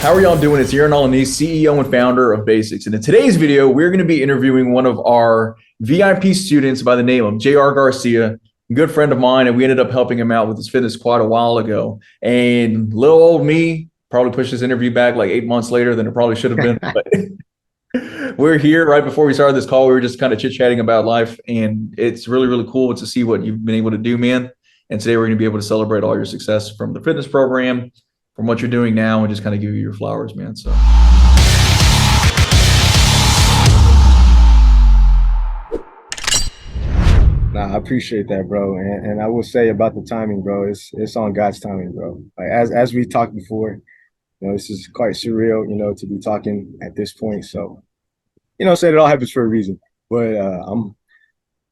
How are y'all doing? It's Aaron Alanis, CEO and founder of Basics. And in today's video, we're going to be interviewing one of our VIP students by the name of JR Garcia, a good friend of mine, and we ended up helping him out with his fitness quite a while ago. And little old me probably pushed this interview back like 8 months later than it probably should have been. But we're here right before we started this call. We were just kind of chit-chatting about life, and it's really, really cool to see what you've been able to do, man. And today we're going to be able to celebrate all your success from the fitness program, from what you're doing now, and just kind of give you your flowers, man. So Nah, I appreciate that, bro. And I will say about the timing, bro, it's on God's timing, bro. Like as we talked before, this is quite surreal, to be talking at this point. So, said it all happens for a reason. But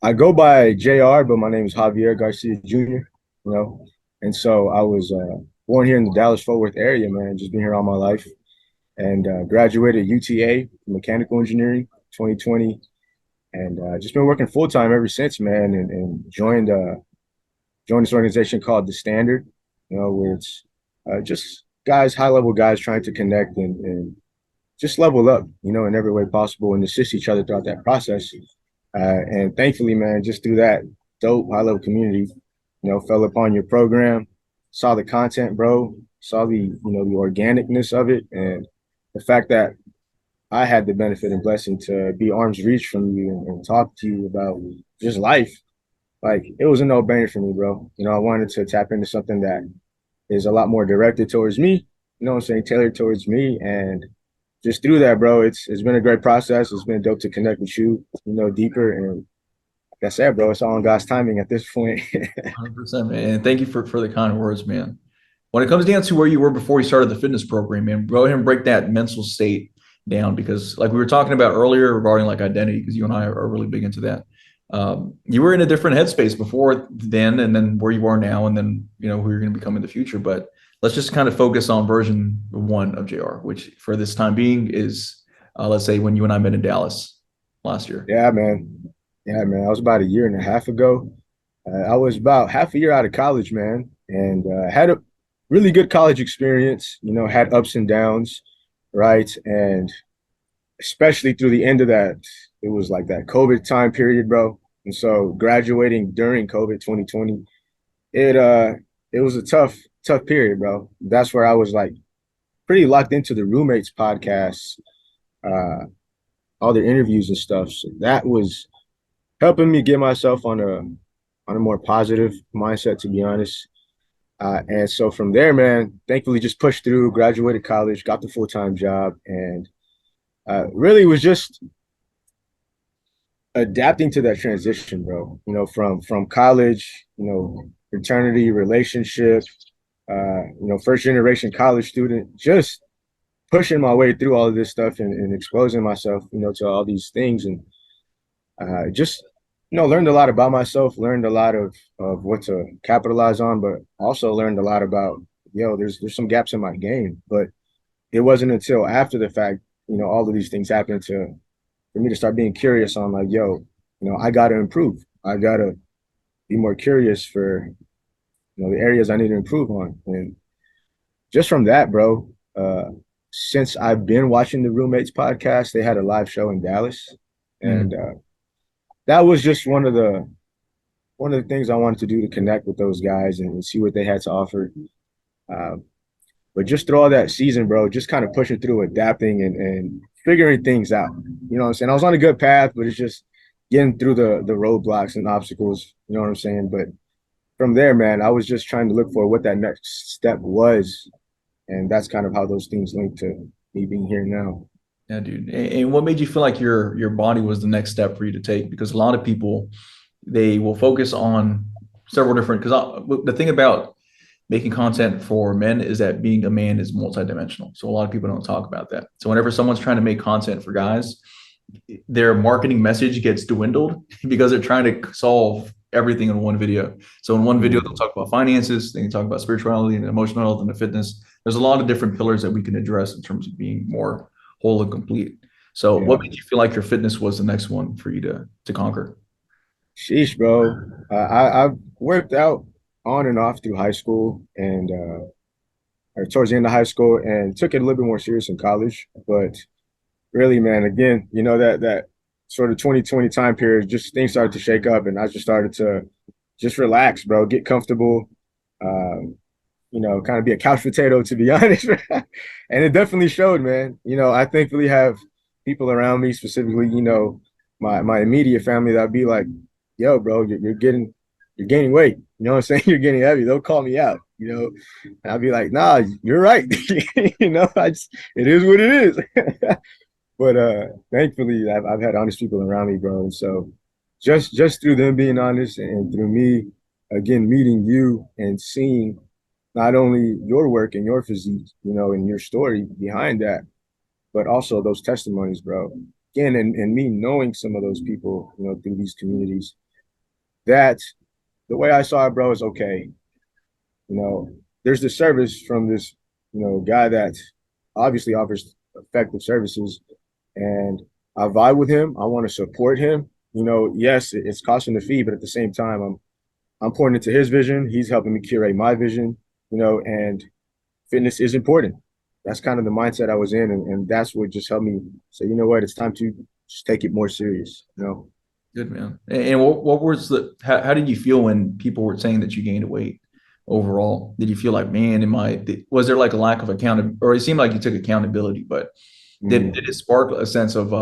I go by JR, but my name is Javier Garcia Jr., you know. And so I was born here in the Dallas-Fort Worth area, man, just been here all my life. And graduated UTA mechanical engineering 2020, and just been working full time ever since, man. And joined this organization called The Standard, where it's just guys, high level guys trying to connect and just level up, in every way possible and assist each other throughout that process. And thankfully, man, just through that dope high level community, fell upon your program, saw the content, bro, saw the organicness of it, and the fact that I had the benefit and blessing to be arm's reach from you and talk to you about just life. Like, it was a no-brainer for me, bro. I wanted to tap into something that is a lot more directed towards me, tailored towards me. And just through that, bro, it's been a great process. It's been dope to connect with you, deeper. And like I said, bro, it's all on God's timing at this point. 100%, man. And thank you for the kind words, man. When it comes down to where you were before you started the fitness program, man, go ahead and break that mental state down, because like we were talking about earlier regarding like identity, because you and I are really big into that. You were in a different headspace before then, and then where you are now, and then who you're going to become in the future. But let's just kind of focus on version one of JR, which for this time being is, let's say, when you and I met in Dallas last year. Yeah, man. Yeah, man. I was about a year and a half ago. I was about half a year out of college, man, and had a really good college experience. Had ups and downs, right? And especially through the end of that, it was like that COVID time period, bro. And so graduating during COVID 2020, it was a tough period, bro. That's where I was like pretty locked into the roommates podcasts, uh, all their interviews and stuff. So that was helping me get myself on a more positive mindset, to be honest. And so from there, man, thankfully just pushed through, graduated college, got the full-time job, and really was just adapting to that transition, bro. From college, fraternity, relationship, first generation college student, just pushing my way through all of this stuff and exposing myself, to all these things, and just learned a lot about myself, learned a lot of what to capitalize on, but also learned a lot about, there's some gaps in my game. But it wasn't until after the fact, all of these things happened for me to start being curious on like, I got to improve. I got to be more curious for, the areas I need to improve on. And just from that, bro, since I've been watching the Roommates podcast, they had a live show in Dallas. And that was just one of the things I wanted to do, to connect with those guys and see what they had to offer. But just through all that season, bro, just kind of pushing through, adapting and figuring things out. You know what I'm saying? I was on a good path, but it's just getting through the roadblocks and obstacles. You know what I'm saying? But from there, man, I was just trying to look for what that next step was. And that's kind of how those things link to me being here now. Yeah, dude. And what made you feel like your body was the next step for you to take? Because a lot of people, they will focus on several different, because the thing about making content for men is that being a man is multidimensional. So a lot of people don't talk about that. So whenever someone's trying to make content for guys, their marketing message gets dwindled because they're trying to solve everything in one video. So in one video, they'll talk about finances, they can talk about spirituality and emotional health and the fitness. There's a lot of different pillars that we can address in terms of being more whole and complete. So what made you feel like your fitness was the next one for you to conquer? Sheesh, bro. I've worked out on and off through high school, and or towards the end of high school, and took it a little bit more serious in college. But really, man, again, that sort of 2020 time period, just things started to shake up, and I just started to just relax, bro, get comfortable, um, kind of be a couch potato, to be honest. And it definitely showed, man. I thankfully have people around me, specifically, my immediate family, that'd be like, yo, bro, you're gaining weight. You know what I'm saying? You're getting heavy. They'll call me out, and I'll be like, nah, you're right. It is what it is. But thankfully, I've had honest people around me, bro. And so just through them being honest and through me, again, meeting you and seeing not only your work and your physique, and your story behind that, but also those testimonies, bro. Again, and me knowing some of those people, through these communities, that the way I saw it, bro, is okay. There's the service from this, guy that obviously offers effective services, and I vibe with him. I want to support him. Yes, it's costing the fee, but at the same time, I'm pouring into his vision. He's helping me curate my vision. And fitness is important. That's kind of the mindset I was in, and that's what just helped me say, you know what, it's time to just take it more serious. Good, man. And what was how did you feel when people were saying that you gained weight overall? Did you feel like, man, was there like a lack of accountability, or it seemed like you took accountability, but did it spark a sense of,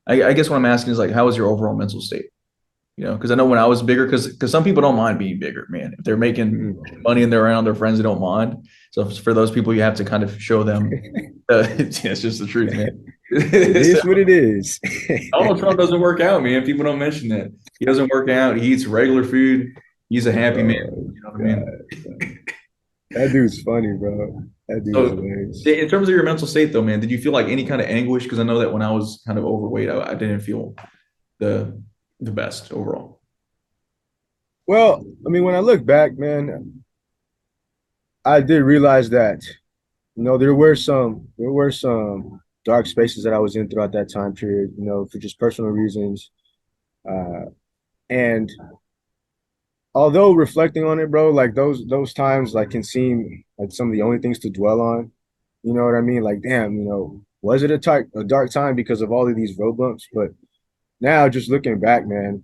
I guess what I'm asking is like, how was your overall mental state? Because I know when I was bigger, because some people don't mind being bigger, man. If they're making money and they're around their friends, they don't mind. So for those people, you have to kind of show them. It's just the truth, man. It is what it is. Donald Trump doesn't work out, man. People don't mention that. He doesn't work out. He eats regular food. He's a happy man. You know what I mean? That dude's funny, bro. That dude's So, hilarious. in terms of your mental state, though, man, did you feel like any kind of anguish? Because I know that when I was kind of overweight, I didn't feel the the best overall. Well, I mean, when I look back, man, I did realize that, there were some dark spaces that I was in throughout that time period, for just personal reasons. Uh, and although reflecting on it, bro, like those times like can seem like some of the only things to dwell on. You know what I mean? Like, damn, was it a dark time because of all of these road bumps? But now, just looking back, man,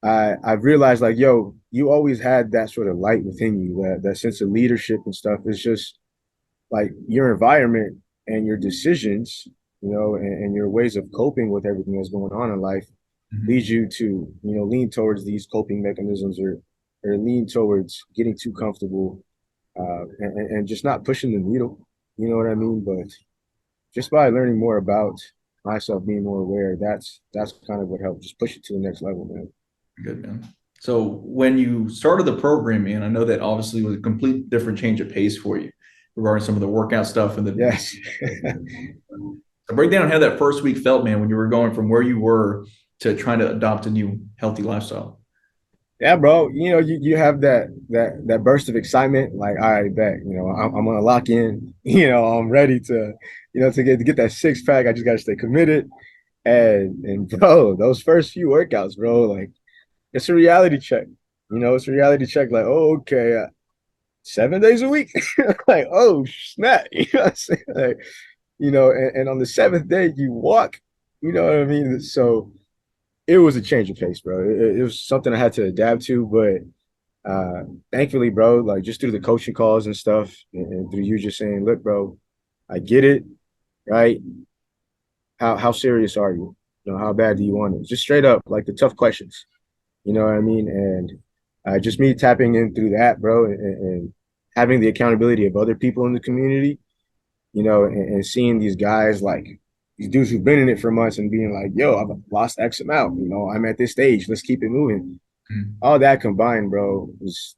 I've realized like, yo, you always had that sort of light within you, that sense of leadership and stuff. It's just like your environment and your decisions, and your ways of coping with everything that's going on in life Mhm. leads you to, lean towards these coping mechanisms, or lean towards getting too comfortable, and just not pushing the needle. You know what I mean? But just by learning more about myself, being more aware, that's kind of what helped just push it to the next level, man. Good, man. So when you started the program, man, I know that obviously was a complete different change of pace for you regarding some of the workout stuff and the Yes. so break down how that first week felt, man, when you were going from where you were to trying to adopt a new healthy lifestyle. Yeah, bro. You have that burst of excitement. Like, all right, bet. I'm gonna lock in. I'm ready to get that six pack. I just gotta stay committed. And bro, those first few workouts, bro, like it's a reality check. It's a reality check. Like, oh, okay, 7 days a week. Like, oh snap. You know what I'm saying? Like, and on the seventh day you walk. You know what I mean? So it was a change of pace, bro. It was something I had to adapt to, but thankfully, bro, like just through the coaching calls and stuff, and through you just saying, look, bro, I get it, right? How serious are you? How bad do you want it? Just straight up, like the tough questions. You know what I mean? And just me tapping in through that, bro, and having the accountability of other people in the community, and seeing these guys like these dudes who've been in it for months and being like, yo, I've lost X amount, I'm at this stage, let's keep it moving. Mhm. All that combined, bro, was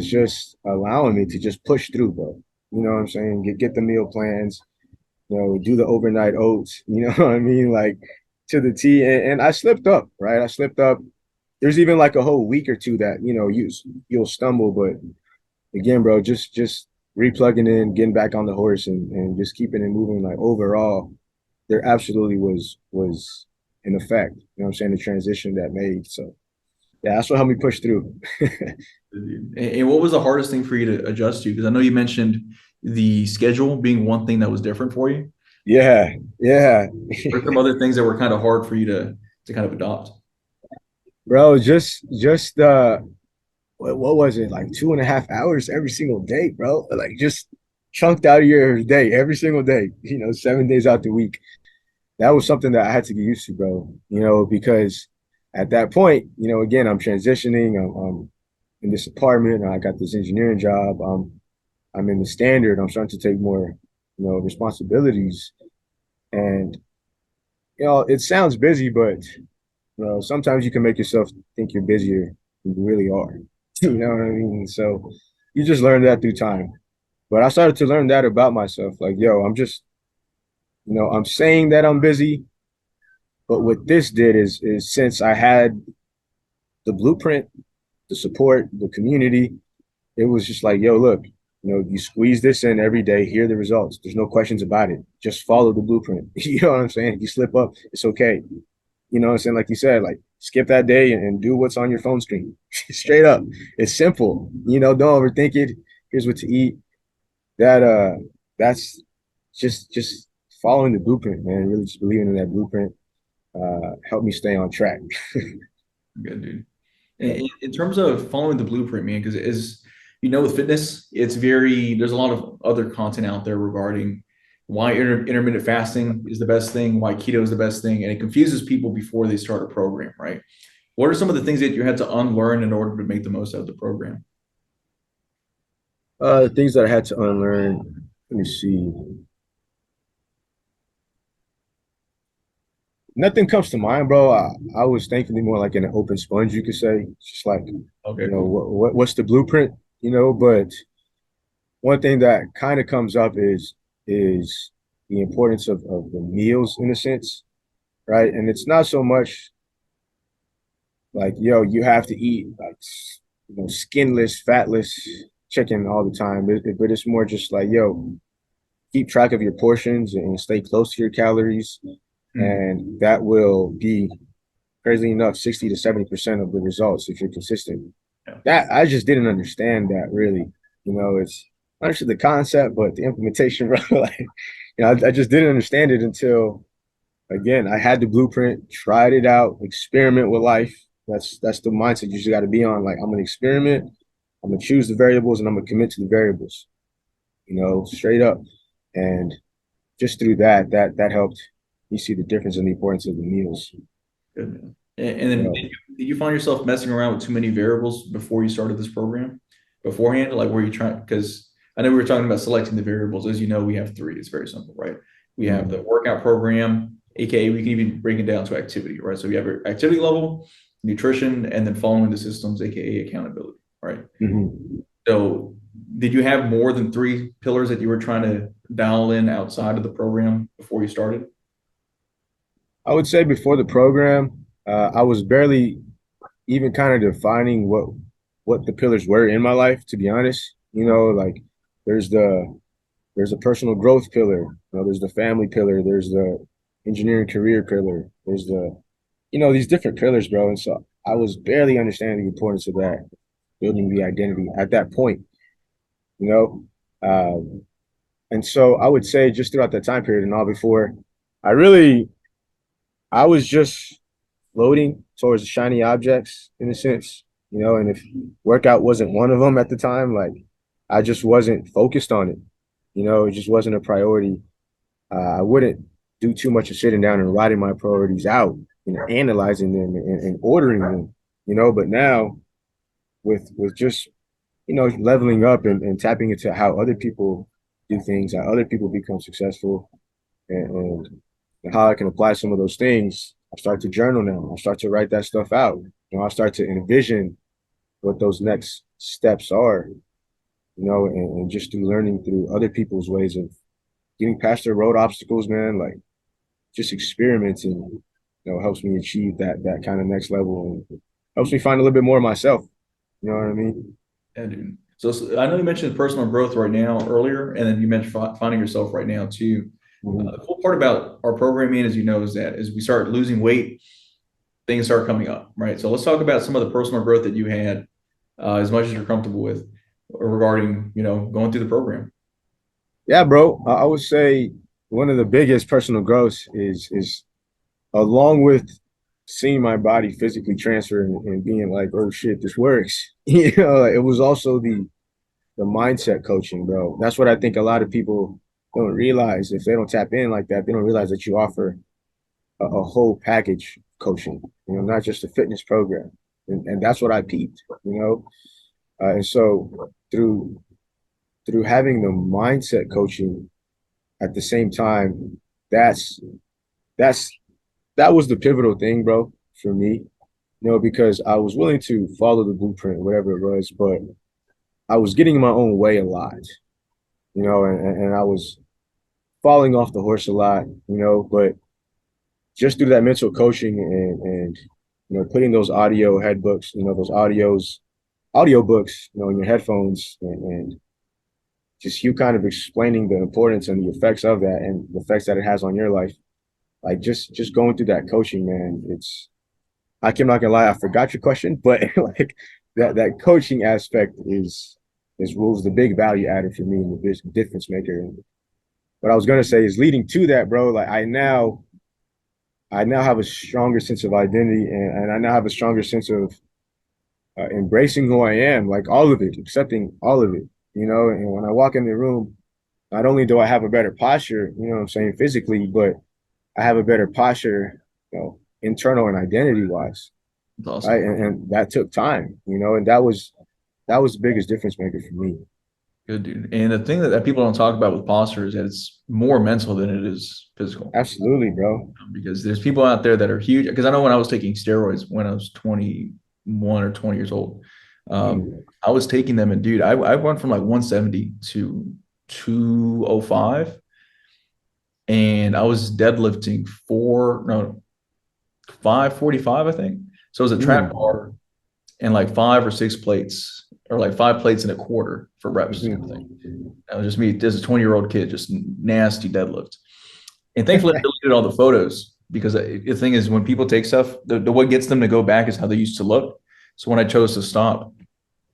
just allowing me to just push through, bro. You know what I'm saying? Get the meal plans, do the overnight oats, you know what I mean? Like to the T. And I slipped up, right? I slipped up. There's even like a whole week or two that, you'll stumble, but again, bro, just replugging in, getting back on the horse, and just keeping it moving. Like overall, there absolutely was an effect. You know what I'm saying? The transition that made. So Yeah, that's what helped me push through. And what was the hardest thing for you to adjust to? Because I know you mentioned the schedule being one thing that was different for you. Yeah, yeah. What are some other things that were kind of hard for you to kind of adopt? Bro, just what was it, like 2.5 hours every single day, bro? Like just chunked out of your day every single day, 7 days out the week. That was something that I had to get used to, bro. Because at that point, again, I'm transitioning. I'm in this apartment. I got this engineering job. I'm in the standard. I'm starting to take more, responsibilities. And it sounds busy, but sometimes you can make yourself think you're busier than you really are. You know what I mean? So you just learn that through time. But I started to learn that about myself. Like, yo, I'm just, I'm saying that I'm busy, but what this did is since I had the blueprint, the support, the community, it was just like, yo, look, you squeeze this in every day, here are the results. There's no questions about it. Just follow the blueprint. You know what I'm saying? If you slip up, it's okay. You know what I'm saying? Like you said, like skip that day and do what's on your phone screen. Straight up. It's simple. Don't overthink it. Here's what to eat. That's just following the blueprint, man. Really just believing in that blueprint helped me stay on track. Good, dude. Yeah. In terms of following the blueprint, man, because with fitness, there's a lot of other content out there regarding why intermittent fasting is the best thing, why keto is the best thing, and it confuses people before they start a program, right? What are some of the things that you had to unlearn in order to make the most out of the program? Things that I had to unlearn. Let me see. Nothing comes to mind, bro. I was thankfully more like an open sponge, you could say. Just like, Okay, cool. what's the blueprint, but one thing that kind of comes up is the importance of the meals in a sense, right? And it's not so much like, yo, you have to eat like skinless, fatless chicken all the time. But it's more just like, yo, keep track of your portions and stay close to your calories. Hmm. And that will be crazy enough 60 to 70% of the results if you're consistent. Yeah. That I just didn't understand that really. It's I understood the concept, but the implementation, bro, like, I just didn't understand it until again, I had the blueprint, tried it out, experiment with life. That's the mindset you just got to be on. Like, I'm gonna experiment, I'm gonna choose the variables, and I'm gonna commit to the variables. Straight up. And just through that helped me see the difference in the importance of the meals. Good, man. And You then know, did you find yourself messing around with too many variables before you started this program? Beforehand, like were you trying? Because I know we were talking about selecting the variables. As you know, we have three. It's very simple, right? We have the mm, workout program, aka we can even break it down to activity, right? So we have our activity level, nutrition, and then following the systems, aka accountability, right? mhm. So did you have more than three pillars that you were trying to dial in outside of the program before you started? I would say before the program, I was barely even kind of defining what the pillars were in my life, to be honest. Like there's the there's a personal growth pillar, there's the family pillar, there's the engineering career pillar, there's these different pillars, bro. And so I was barely understanding the importance of that, building the identity at that point, you know. And so I would say just throughout that time period and all before, I really I was just floating towards the shiny objects in a sense, and if workout wasn't one of them at the time, like I just wasn't focused on it. It just wasn't a priority. I wouldn't do too much of sitting down and writing my priorities out, analyzing them and ordering them, but now with just, leveling up and tapping into how other people do things, how other people become successful and how I can apply some of those things. I start to journal now. I start to write that stuff out. I start to envision what those next steps are, and just through learning through other people's ways of getting past their road obstacles, man, like just experimenting, helps me achieve that kind of next level and helps me find a little bit more of myself. You know what I mean? Yeah, dude. So I know you mentioned personal growth right now earlier, and then you mentioned finding yourself right now too. Mm-hmm. The cool part about our programming, as you know, is that as we start losing weight, things start coming up, right? So let's talk about some of the personal growth that you had, as much as you're comfortable with, regarding, going through the program. Yeah, bro. I would say one of the biggest personal growths is along with seeing my body physically transfer and being like, oh shit, this works. It was also the mindset coaching, bro. That's what I think a lot of people don't realize. If they don't tap in like that, they don't realize that you offer a whole package coaching, not just a fitness program. And that's what I peeped, and so through having the mindset coaching at the same time, that's that's that was the pivotal thing, bro, for me. Because I was willing to follow the blueprint, whatever it was, but I was getting in my own way a lot, and I was falling off the horse a lot, but just through that mental coaching and putting those audio head books, those audio books, in your headphones and just you kind of explaining the importance and the effects of that and the effects that it has on your life. Like just going through that coaching, man, I'm not gonna lie, I forgot your question, but like that coaching aspect was the big value added for me and the big difference maker. And what I was gonna say is leading to that, bro, like I now have a stronger sense of identity and I now have a stronger sense of embracing who I am, like all of it, accepting all of it, And when I walk in the room, not only do I have a better posture, what I'm saying, physically, but I have a better posture, internal and identity wise, It's right? awesome. And that took time, and that was the biggest difference maker for me. Good, dude. And the thing that people don't talk about with posture is that it's more mental than it is physical. Absolutely, bro. Because there's people out there that are huge. Because I know when I was taking steroids when I was 21 or 20 years old, Mm, I was taking them, and dude, I went from like 170 to 205, and I was deadlifting 545, I think. So it was a trap mm, bar and like 5 or 6 plates, or like 5 plates and a quarter for reps kind of thing. mm. That was just me. This is a 20-year-old kid, just nasty deadlift. And thankfully, I deleted all the photos because the thing is, when people take stuff, the what gets them to go back is how they used to look. So when I chose to stop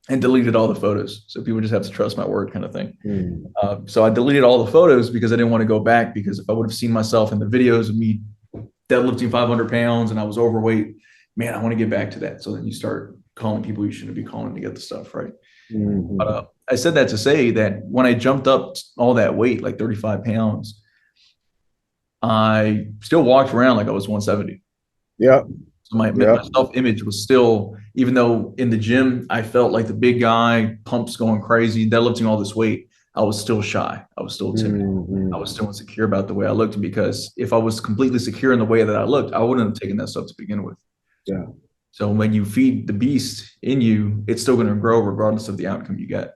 and deleted all the photos, so people just have to trust my word, kind of thing. Mm. So I deleted all the photos because I didn't want to go back, because if I would have seen myself in the videos of me deadlifting 500 pounds and I was overweight, man, I want to get back to that. So then you start calling people you shouldn't be calling to get the stuff right. But Mm. I said that to say that when I jumped up all that weight, like 35 pounds, I still walked around like I was 170. Yep, So my yep. self image was still, even though in the gym I felt like the big guy, pumps going crazy, deadlifting all this weight, I was still shy. I was still timid. I was Mm. still insecure about the way I looked, because if I was completely secure in the way that I looked, I wouldn't have taken that stuff to begin with. Yeah, So when you feed the beast in you, it's still going to grow regardless of the outcome you get.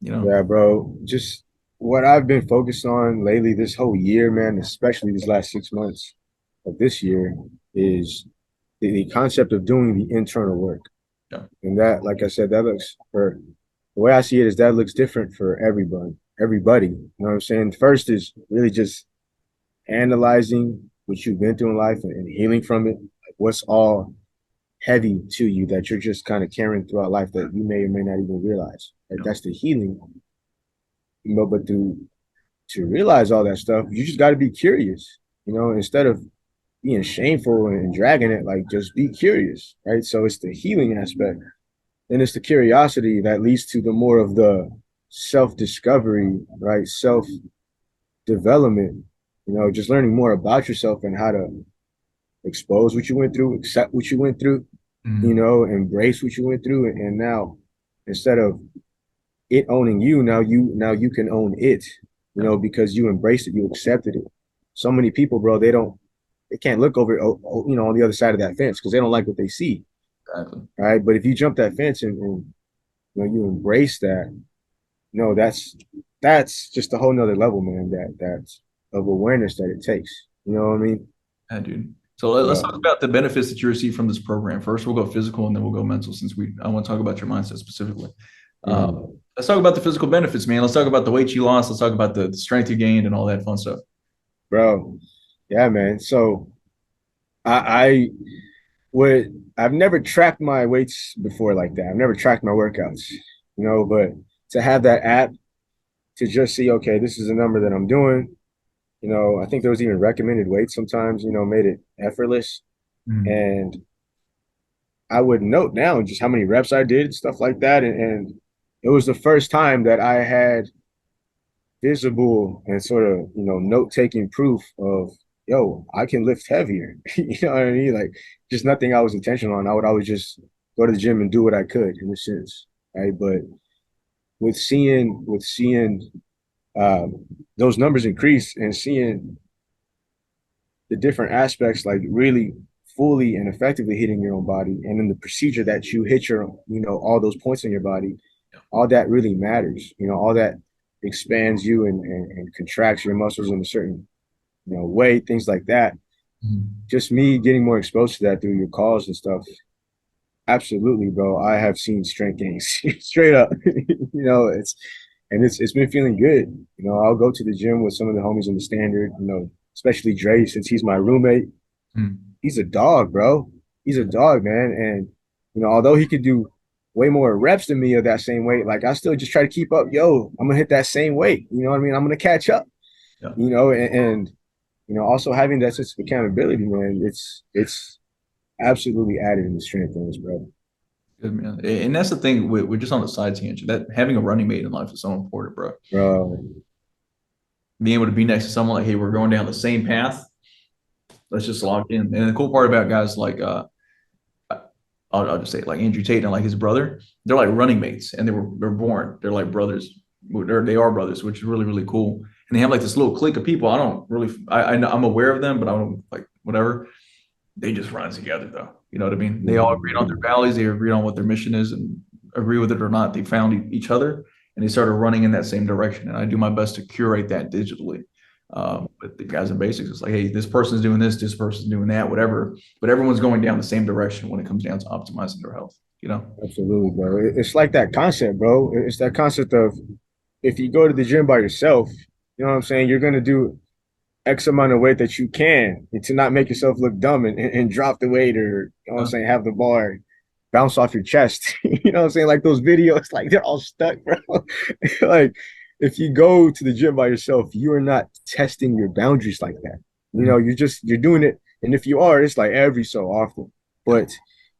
You know, yeah, bro. Just what I've been focused on lately this whole year, man, especially these last 6 months of this year, is the concept of doing the internal work. yeah, And that, like I said, that looks for the way I see it is that looks different for everyone, everybody. You know what I'm saying? First is really just analyzing what you've been through in life and healing from it. Like what's all heavy to you that you're just kind of carrying throughout life that you may or may not even realize. Like yeah, that's the healing. But to realize all that stuff, you just got to be curious. Instead of being shameful and dragging it, like just be curious, right? So it's the healing aspect. Then it's the curiosity that leads to the more of the self-discovery, right? Self-development, just learning more about yourself and how to expose what you went through, accept what you went through, mm, embrace what you went through. And now instead of it owning you, now you can own it, yeah, because you embraced it, you accepted it. So many people, bro, they can't look over, on the other side of that fence because they don't like what they see, exactly. right? But if you jump that fence and you embrace that, that's just a whole nother level, man. That's of awareness that it takes. You know what I mean? Yeah, dude. So let's Yeah. talk about the benefits that you receive from this program. First, we'll go physical, and then we'll go mental, since I want to talk about your mindset specifically. Uh, Mhm. let's talk about the physical benefits, man. Let's talk about the weight you lost. Let's talk about the strength you gained and all that fun stuff. Bro. Yeah, man. So I would I've never tracked my weights before like that. I've never tracked my workouts, but to have that app to just see, okay, this is the number that I'm doing. I think there was even recommended weights sometimes, made it effortless. Mm. And I would note down just how many reps I did, stuff like that. And it was the first time that I had visible and sort of, note taking proof of, yo, I can lift heavier. You know what I mean? Like just nothing I was intentional on. I would always just go to the gym and do what I could in a sense. Right. But with seeing those numbers increase and seeing the different aspects, like really fully and effectively hitting your own body, and in the procedure that you hit your, all those points in your body, all that really matters. All that expands you and contracts your muscles in a certain, way, things like that. Mm. Just me getting more exposed to that through your calls and stuff. Absolutely, bro. I have seen strength gains straight up. It's been feeling good. I'll go to the gym with some of the homies in the standard, especially Dre, since he's my roommate. Mm. He's a dog, bro. He's a dog, man. And although he could do way more reps than me of that same weight, like I still just try to keep up. Yo, I'm gonna hit that same weight. You know what I mean? I'm gonna catch up. Yeah. And also having that sense of accountability, man. It's absolutely added in the strength in this, bro. Good man. And that's the thing. We're just on the side tangent. That having a running mate in life is so important, bro. Bro, Being able to be next to someone like, hey, we're going down the same path. Let's just lock in. And the cool part about guys like I'll just say it, like Andrew Tate and like his brother, they're like running mates, and they're born. They're like brothers. They are brothers, which is really really cool. And they have like this little clique of people. I don't really, I'm aware of them, but I don't like whatever. They just run together though. You know what I mean? They all agreed on their values. They agreed on what their mission is, and agree with it or not, they found each other and they started running in that same direction. And I do my best to curate that digitally. But the guys in basics, it's like, hey, this person's doing this person's doing that, whatever. But everyone's going down the same direction when it comes down to optimizing their health. You know? absolutely, bro. It's like that concept, bro. It's that concept of if you go to the gym by yourself, you know what I'm saying? You're gonna do X amount of weight that you can and to not make yourself look dumb and drop the weight or, you know what I'm saying, have the bar bounce off your chest. You know what I'm saying? Like those videos, like they're all stuck, bro. Like if you go to the gym by yourself, you are not testing your boundaries like that. Mhm. You're doing it. And if you are, it's like every so often. But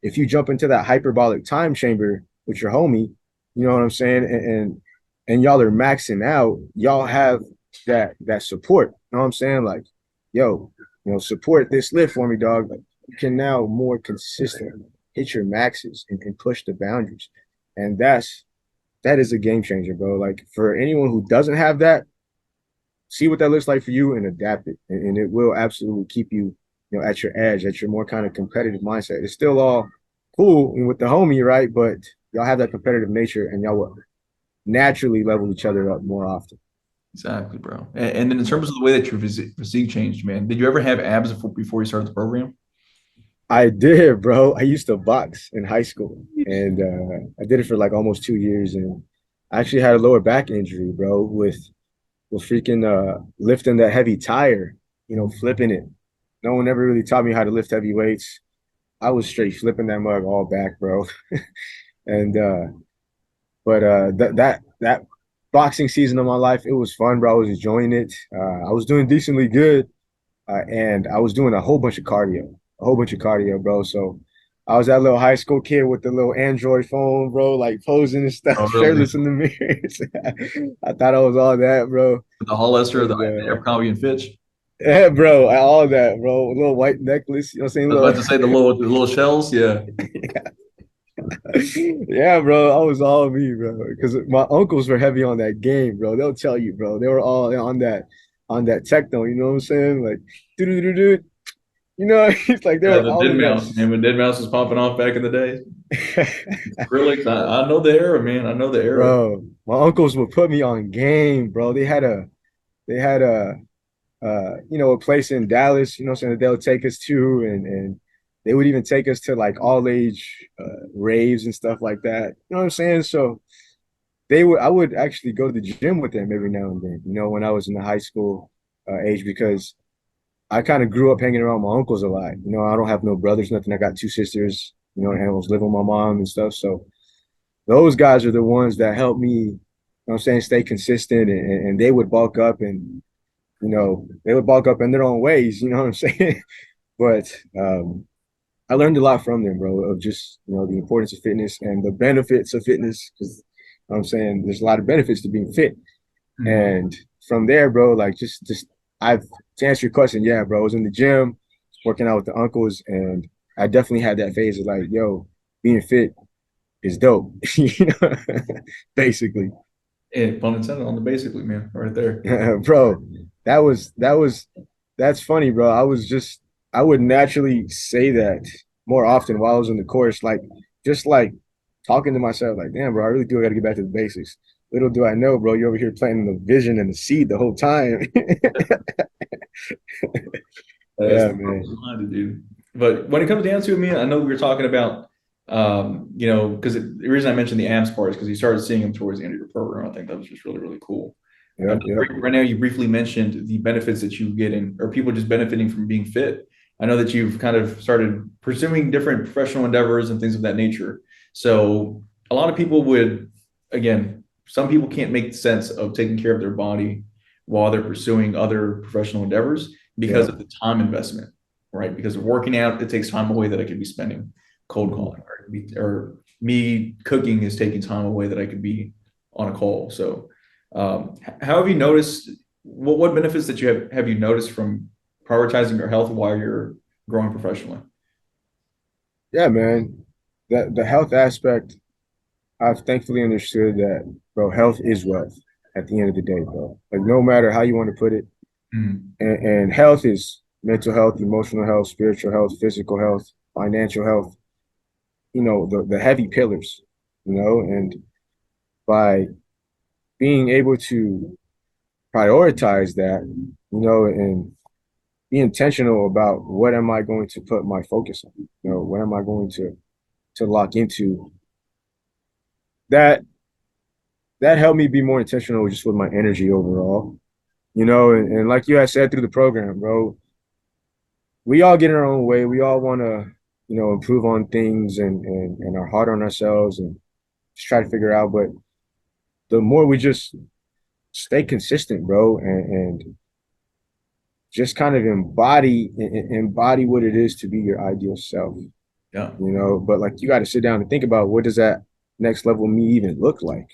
if you jump into that hyperbolic time chamber with your homie, you know what I'm saying? And y'all are maxing out, y'all have that support. You know what I'm saying? Like, yo, support this lift for me, dog. Like you can now more consistent hit your maxes and push the boundaries. And that is a game changer, bro. Like for anyone who doesn't have that, see what that looks like for you and adapt it. And it will absolutely keep you, at your edge, at your more kind of competitive mindset. It's still all cool with the homie, right? But y'all have that competitive nature and y'all will naturally level each other up more often. Exactly, bro. And then in terms of the way that your physique changed, man, did you ever have abs before you started the program? I did, bro. I used to box in high school, and I did it for like almost 2 years, and I actually had a lower back injury, bro, with freaking lifting that heavy tire, flipping it. No one ever really taught me how to lift heavy weights. I was straight flipping that mug all back, bro. And but that boxing season of my life, it was fun, bro. I was enjoying it. I was doing decently good, and I was doing a whole bunch of cardio, bro. So I was that little high school kid with the little Android phone, bro, like posing and stuff, Oh, really? shirtless in the mirrors. I thought I was all that, bro. The Hollister, And the Abercrombie and Fitch. yeah, bro, all that, bro. A little white necklace, you know what I'm saying? I was about to say the little shells. Yeah. Yeah, bro, I was all me, bro. Because my uncles were heavy on that game, bro. They'll tell you, bro. They were all on that techno. You know what I'm saying? Like, do. It's like they Yeah, were the all dead in that. mouse. Man, when dead mouse was popping off back in the day. Acrylics. I know the era, man. I know the era. Bro, my uncles would put me on game, bro. They had a place in Dallas, saying that they'll take us to, and they would even take us to like all age raves and stuff like that. You know what I'm saying? So I would actually go to the gym with them every now and then, when I was in the high school age because I kind of grew up hanging around my uncles a lot. You know, I don't have no brothers, nothing. I got two sisters, you know, and I was living with my mom and stuff. So those guys are the ones that helped me, you know what I'm saying, stay consistent, and they would bulk up and, you know, they would bulk up in their own ways, you know what I'm saying? But I learned a lot from them, bro, of just, you know, the importance of fitness and the benefits of fitness. Cause you know what I'm saying there's a lot of benefits to being fit. Mhm. And from there, bro, like just I've to answer your question, yeah, bro, I was in the gym, working out with the uncles, and I definitely had that phase of like, yo, being fit is dope, you know, basically. And pun intended on the basically, man, right there. Bro, that was that's funny, bro. I would naturally say that more often while I was in the course, like just like talking to myself, like, damn, bro, I really do gotta get back to the basics. Little do I know, bro, you're over here planting the vision and the seed the whole time. That's Yeah, the purpose man. behind it, dude. But when it comes down to it, man, I know we were talking about, because the reason I mentioned the AMS part is because you started seeing them towards the end of your program. I think that was just really, really cool. I know Yep, yep. right now you briefly mentioned the benefits that you get in, or people just benefiting from being fit. I know that you've kind of started pursuing different professional endeavors and things of that nature. So a lot of people would, again, some people can't make sense of taking care of their body while they're pursuing other professional endeavors because Yeah. of the time investment, right? Because of working out, it takes time away that I could be spending cold Mhm. calling, or me cooking is taking time away that I could be on a call. So, how have you noticed what benefits that have you noticed from prioritizing your health while you're growing professionally? Yeah, man. The health aspect, I've thankfully understood that, bro, health is wealth at the end of the day, bro. Like no matter how you want to put it, Mm, and health is mental health, emotional health, spiritual health, physical health, financial health, you know, the heavy pillars, you know, and by being able to prioritize that, you know, and be intentional about what am I going to put my focus on, you know, what am I going to lock into, that that helped me be more intentional just with my energy overall, you know, and like you had said through the program, bro, we all get in our own way. We all want to, you know, improve on things and are hard on ourselves and just try to figure out. But the more we just stay consistent, bro, and just kind of embody what it is to be your ideal self, yeah. you know. But like you got to sit down and think about what does that next level me even look like,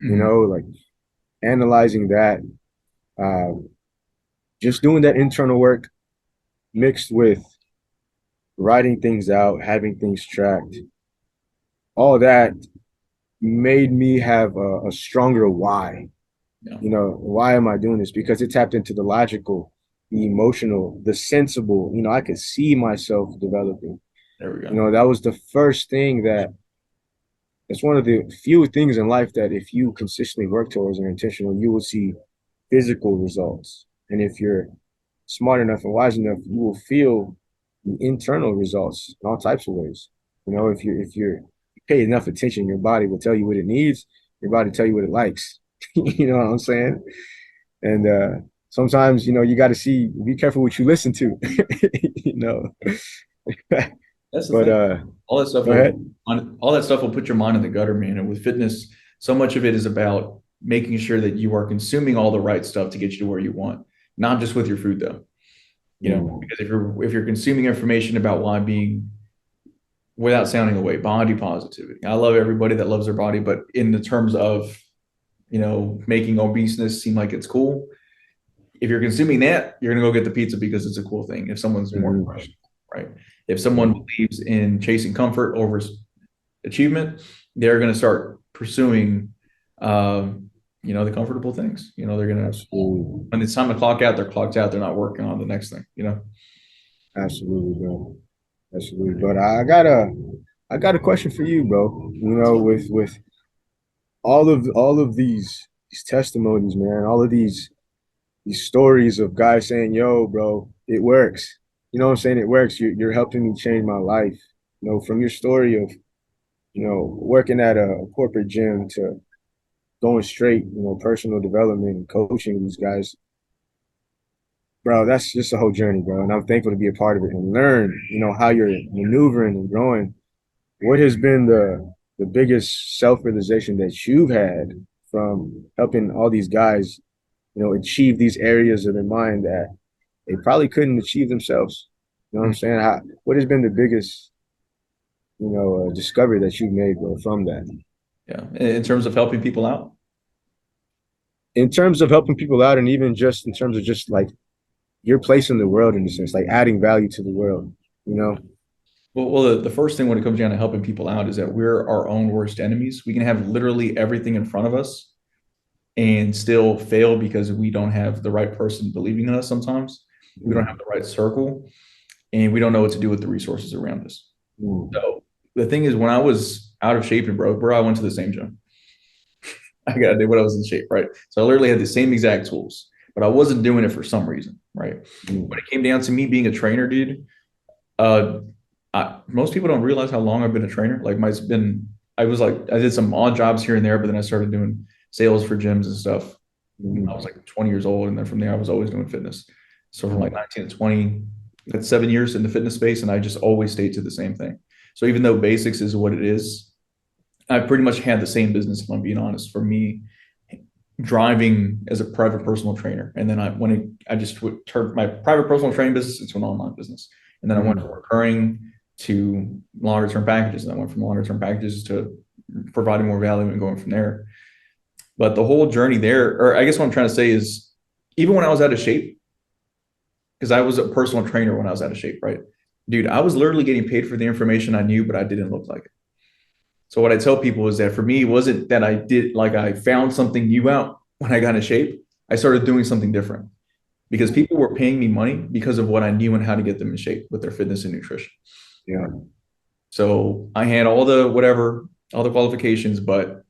you Mhm. know, like analyzing that, um, just doing that internal work mixed with writing things out, having things tracked, all that made me have a stronger why. Yeah. You know, why am I doing this? Because it tapped into the logical, the emotional, the sensible. You know, I could see myself developing. There we You go. know, that was the first thing that it's one of the few things in life that if you consistently work towards and are intentional, you will see physical results. And if you're smart enough and wise enough, you will feel the internal results in all types of ways. You know, if you're you pay enough attention, your body will tell you what it needs, your body will tell you what it likes. You know what I'm saying? And sometimes, you know, you got to be careful what you listen to, you know. That's the But thing. All that stuff go ahead. all that stuff will put your mind in the gutter, man. And with fitness, so much of it is about making sure that you are consuming all the right stuff to get you to where you want, not just with your food though. Mm, Because if you're consuming information about why being, without sounding away, body positivity. I love everybody that loves their body, but in the terms of, making obeseness seem like it's cool, if you're consuming that, you're gonna go get the pizza because it's a cool thing. If someone's more mhm, questionable, right? If someone mm, believes in chasing comfort over achievement, they're gonna start pursuing, the comfortable things. They're gonna, absolutely. when it's time to clock out, they're clocked out. They're not working on the next thing. Absolutely, bro. Absolutely. But I got a question for you, bro. You know, with all of these testimonies, man, all of these stories of guys saying, "Yo, bro, it works." You know what I'm saying? It works. You're helping me change my life. You know, from your story of, you know, working at a corporate gym to going straight, you know, personal development and coaching these guys. bro, that's just a whole journey, bro. And I'm thankful to be a part of it and learn, how you're maneuvering and growing. What has been the biggest self-realization that you've had from helping all these guys, achieve these areas of their mind that they probably couldn't achieve themselves? You know what I'm saying? What has been the biggest, discovery that you've made, bro, from that? Yeah. In terms of helping people out. In terms of helping people out, and even just in terms of just like your place in the world, in a sense, like adding value to the world, you know? Well, the first thing when it comes down to helping people out is that we're our own worst enemies. We can have literally everything in front of us and still fail because we don't have the right person believing in us sometimes. We don't have the right circle and we don't know what to do with the resources around us. Mm. So the thing is, when I was out of shape and broke, bro, I went to the same gym. I got to do what I was in shape, right? So I literally had the same exact tools, but I wasn't doing it for some reason, right? Mm. When it came down to me being a trainer, dude, uh, most people don't realize how long I've been a trainer. Like my, it's been, I was like, I did some odd jobs here and there, but then I started doing sales for gyms and stuff. When I Mm. was like 20 years old, and then from there, I was always doing fitness. So from like 19 to 20, that's 7 years in the fitness space, and I just always stayed to the same thing. So even though basics is what it is, I pretty much had the same business, if I'm being honest, for me, driving as a private personal trainer. And then I just turned my private personal training business into an online business. And then I went from Mm. recurring to longer term packages. And I went from longer term packages to providing more value and going from there. But the whole journey there, or I guess what I'm trying to say is, even when I was out of shape, because I was a personal trainer when I was out of shape, right? Dude, I was literally getting paid for the information I knew, but I didn't look like it. So what I tell people is that for me, it wasn't that I did like I found something new out when I got in shape. I started doing something different because people were paying me money because of what I knew and how to get them in shape with their fitness and nutrition. Yeah. So I had all the whatever, all the qualifications, but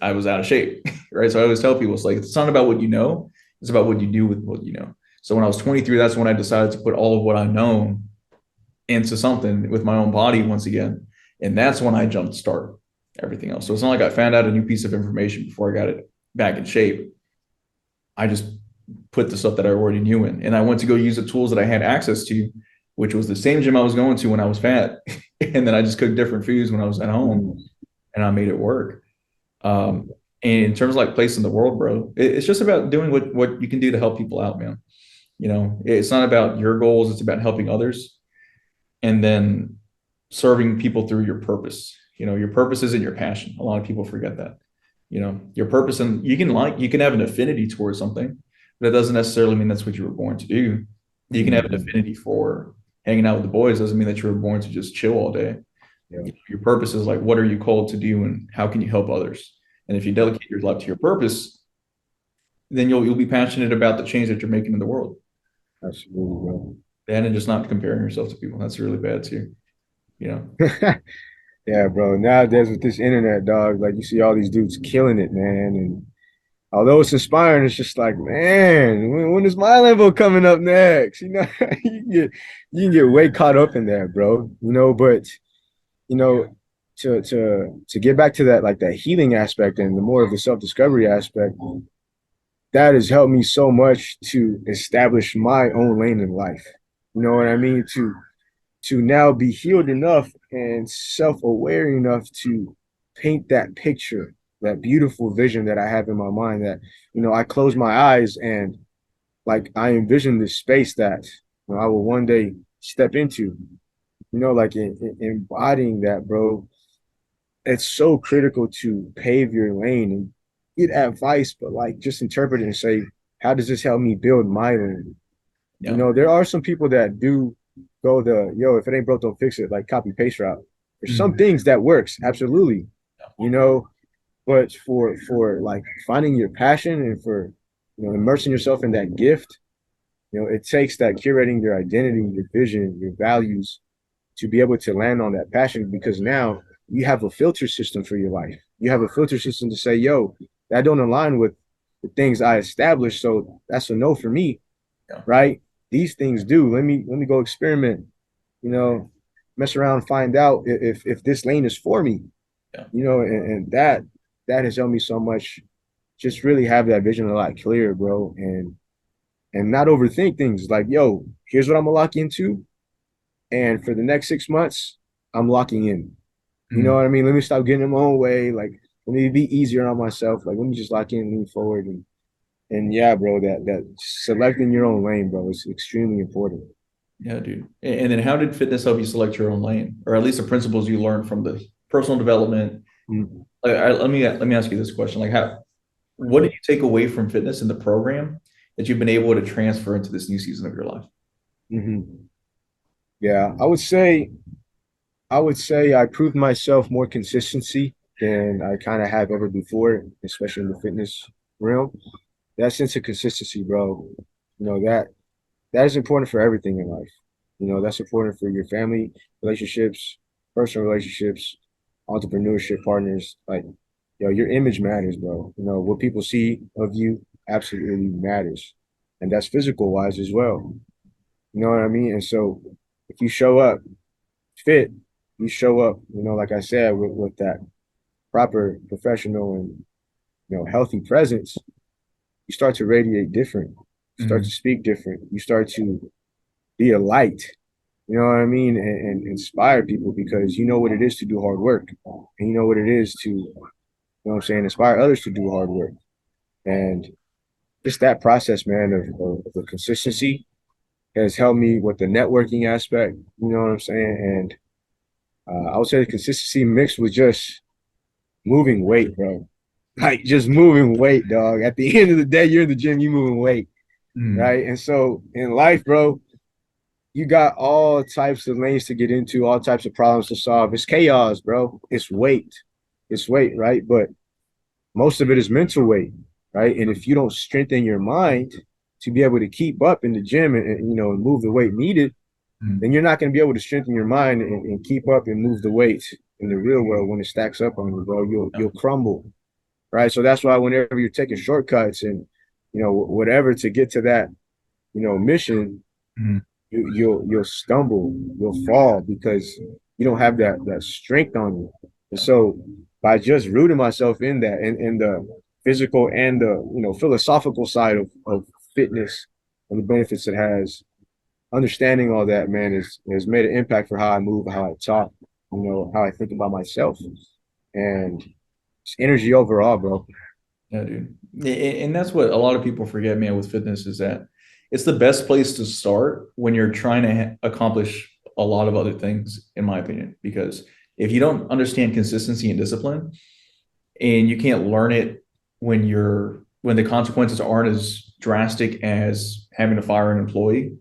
I was out of shape, right? So I always tell people it's like it's not about what you know, it's about what you do with what you know. So when I was 23, that's when I decided to put all of what I know into something with my own body once again. And that's when I jumped start everything else. So it's not like I found out a new piece of information before I got it back in shape. I just put the stuff that I already knew in. And I went to go use the tools that I had access to, which was the same gym I was going to when I was fat. And then I just cooked different foods when I was at home Mm. and I made it work. And in terms of like place in the world, bro, it's just about doing what you can do to help people out, man. You know, it's not about your goals, it's about helping others and then serving people through your purpose. You know, your purpose isn't your passion. A lot of people forget that. You know, your purpose, and you can have an affinity towards something, but it doesn't necessarily mean that's what you were born to do. You can have an Mm. affinity for hanging out with the boys, doesn't mean that you were born to just chill all day. Yeah. Your purpose is like, what are you called to do and how can you help others? And if you dedicate your life to your purpose, then you'll be passionate about the change that you're making in the world. Absolutely, bro. And just not comparing yourself to people. That's really bad too. You know. Yeah, bro. Nowadays with this internet, dog, like you see all these dudes killing it, man. And although it's inspiring, it's just like, man, when is my level coming up next? You can get way caught up in that, bro. But you know, to get back to that, like that healing aspect and the more of the self-discovery aspect, that has helped me so much to establish my own lane in life. You know what I mean? To now be healed enough and self-aware enough to paint that picture, that beautiful vision that I have in my mind that, I close my eyes and like I envision this space that I will one day step into, like embodying that, bro. It's so critical to pave your lane and get advice, but like just interpret it and say, how does this help me build my lane? Yeah. There are some people that do go the if it ain't broke, don't fix it, like copy paste route. There's some Mhm. things that works, absolutely. You know, but for like finding your passion and for immersing yourself in that gift, it takes that curating your identity, your vision, your values to be able to land on that passion because now you have a filter system for your life. You have a filter system to say, yo, that don't align with the things I established. So that's a no for me, Yeah. right? These things do. Let me go experiment, you know, mess around, find out if this lane is for me, Yeah. and that has helped me so much. Just really have that vision a lot clearer, bro. And and not overthink things. Like, yo, here's what I'm gonna lock into, and for the next 6 months, I'm locking in. You know Mm. what I mean? Let me stop getting in my own way. Like, let me be easier on myself. Like, let me just lock in, move forward, and yeah, bro, that selecting your own lane, bro, is extremely important. Yeah, dude. And then how did fitness help you select your own lane, or at least the principles you learned from the personal development? Mm-hmm. Let me ask you this question: like, how what did you take away from fitness in the program that you've been able to transfer into this new season of your life? Mm-hmm. Yeah, I would say I proved myself more consistency than I kind of have ever before, especially in the fitness realm. That sense of consistency, bro, that is important for everything in life. That's important for your family relationships, personal relationships, entrepreneurship partners. Like, your image matters, bro. What people see of you absolutely matters. And that's physical wise as well. You know what I mean? And so if you show up fit, you show up, like I said, with that proper professional and healthy presence, you start to radiate different, you start to Mm. speak different, you start to be a light, you know what I mean, and inspire people because you know what it is to do hard work, and you know what it is to, what I'm saying, inspire others to do hard work, and just that process, man, of the consistency has helped me with the networking aspect. You know what I'm saying, and I would say the consistency mixed with just moving weight, bro. Like just moving weight, dog. At the end of the day, you're in the gym, you moving weight, Mm. right? And so in life, bro, you got all types of lanes to get into, all types of problems to solve. It's chaos, bro. It's weight, right? But most of it is mental weight, right? And if you don't strengthen your mind to be able to keep up in the gym and move the weight needed, then Mm. you're not going to be able to strengthen your mind and keep up and move the weight in the real world when it stacks up on you, bro. You'll crumble, right? So that's why whenever you're taking shortcuts and whatever to get to that mission, Mm. you'll stumble, you'll fall because you don't have that strength on you. And so by just rooting myself in that and in the physical and the philosophical side of fitness and the benefits it has, understanding all that, man, has made an impact for how I move, how I talk, how I think about myself, and it's energy overall, bro. Yeah, dude. And that's what a lot of people forget, man, with fitness is that it's the best place to start when you're trying to accomplish a lot of other things, in my opinion. Because if you don't understand consistency and discipline, and you can't learn it when the consequences aren't as drastic as having to fire an employee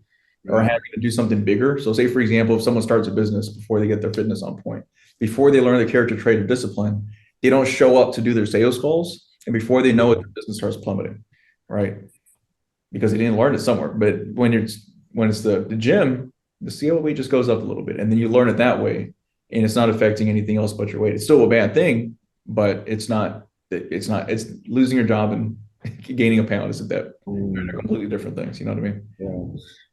or Right. having to do something bigger. So, say for example, if someone starts a business before they get their fitness on point, before they learn the character trait of discipline, they don't show up to do their sales calls, and before they know it, their business starts plummeting, right? Because they didn't learn it somewhere. But when it's the gym, the COE just goes up a little bit, and then you learn it that way, and it's not affecting anything else but your weight. It's still a bad thing, but it's not. It's not. It's losing your job and gaining a pound isn't that. They're Mm, completely different things. You know what I mean?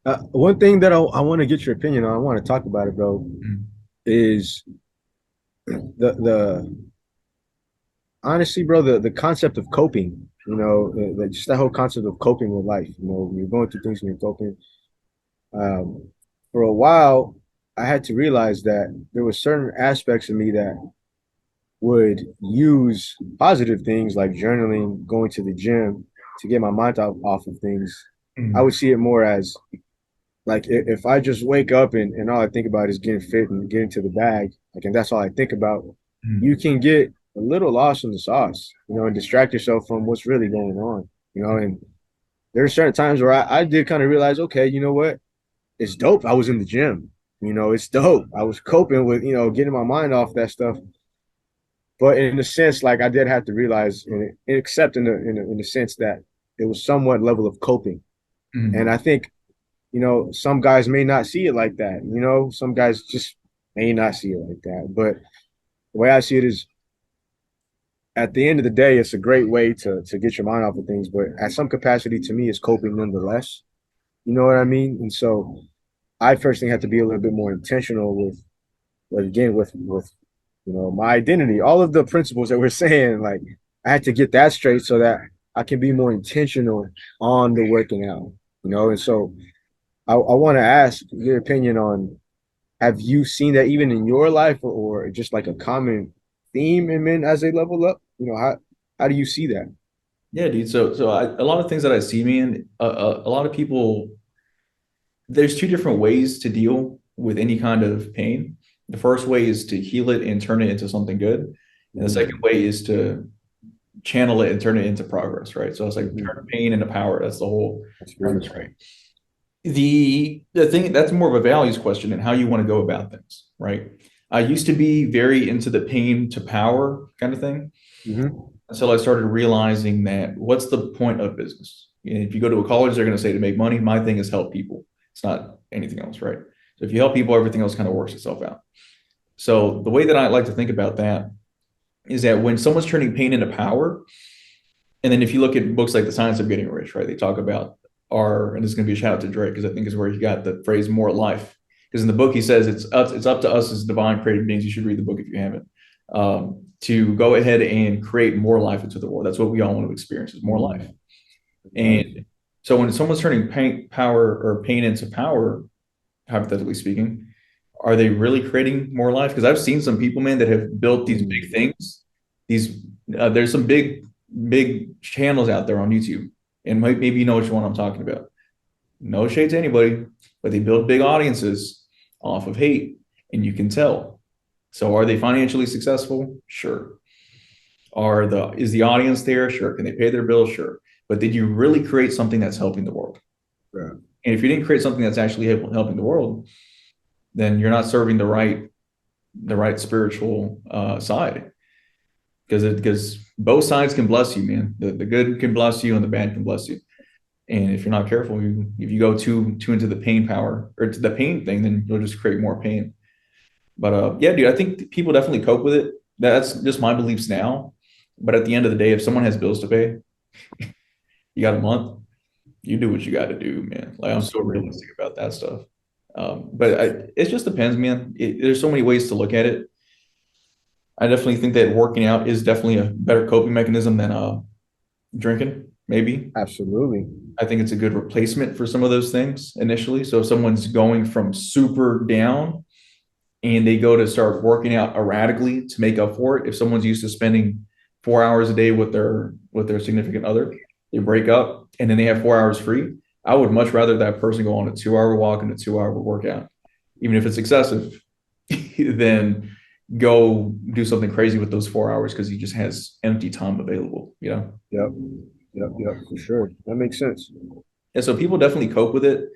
yeah. One thing that I want to get your opinion on, I want to talk about it, bro, Mm. is the honestly, bro, the concept of coping. Just that whole concept of coping with life. When you're going through things and you're coping. Um, for a while, I had to realize that there were certain aspects of me that would use positive things like journaling, going to the gym to get my mind off of things. I Mm. would see it more as like if I just wake up and all I think about is getting fit and getting to the bag, like, and that's all I think about, Mm. you can get a little lost in the sauce, and distract yourself from what's really going on, and there are certain times where I did kind of realize, okay, you know what? It's dope. I was in the gym. It's dope. I was coping with, getting my mind off that stuff. But in a sense, like I did have to realize, except in the sense that it was somewhat level of coping. And Mm. I think some guys may not see it like that. Some guys just may not see it like that. But the way I see it is at the end of the day, it's a great way to get your mind off of things. But at some capacity, to me, it's coping nonetheless. You know what I mean? And so I personally had to be a little bit more intentional with my identity, all of the principles that we're saying. Like I had to get that straight so that I can be more intentional on the working out. And so I want to ask your opinion on, have you seen that even in your life, or just like a common theme in men as they level up? How do you see that? Yeah, dude. A lot of things that I see, man, a lot of people, there's two different ways to deal with any kind of pain. The first way is to heal it and turn it into something good. And the second Mhm. way is to channel it and turn it into progress, right? So it's like turn Mhm. pain into power. That's the whole That's premise, beautiful. right? The thing that's more of a values question and how you want to go about things, right? I used to be very into the pain to power kind of thing Hmm. until I started realizing that what's the point of business? If you go to a college, they're going to say to make money. My thing is help people. It's not anything else, right? So if you help people, everything else kind of works itself out. So the way that I like to think about that is that when someone's turning pain into power, and then if you look at books like The Science of Getting Rich, right, they talk about our, and this is going to be a shout out to Drake because I think is where he got the phrase more life. Because in the book, he says it's up to us as divine creative beings. You should read the book if you haven't. To go ahead and create more life into the world. That's what we all want to experience is more life. And Nice. so when someone's turning pain, power or pain into power, hypothetically speaking, are they really creating more life? Because I've seen some people, man, that have built these big Mm. things. These there's some big channels out there on YouTube, and maybe you know which one I'm talking about. No shade to anybody, but they build big audiences off of hate, and you can tell. So are they financially successful? Sure. Is the audience there? Sure. Can they pay their bills? Sure. But did you really create something that's helping the world? Yeah. And if you didn't create something that's actually helping the world, then you're not serving the right spiritual side because both sides can bless you, man. The good can bless you and the bad can bless you. And if you're not careful, if you go too into the pain power or to the pain thing, then you'll just create more pain. But yeah, dude, I think people definitely cope with it. That's just my beliefs now. But at the end of the day, if someone has bills to pay, you got a month, you do what you got to do, man. Like I'm so Absolutely. realistic about that stuff. It just depends, man. There's so many ways to look at it. I definitely think that working out is definitely a better coping mechanism than drinking, maybe. Absolutely. I think it's a good replacement for some of those things initially. So if someone's going from super down and they go to start working out erratically to make up for it, if someone's used to spending 4 hours a day with their significant other, they break up and then they have 4 hours free. I would much rather that person go on a 2 hour walk and a 2 hour workout, even if it's excessive, than go do something crazy with those 4 hours because he just has empty time available, you know? Yep. Yep. Yep. For sure. That makes sense. And so people definitely cope with it,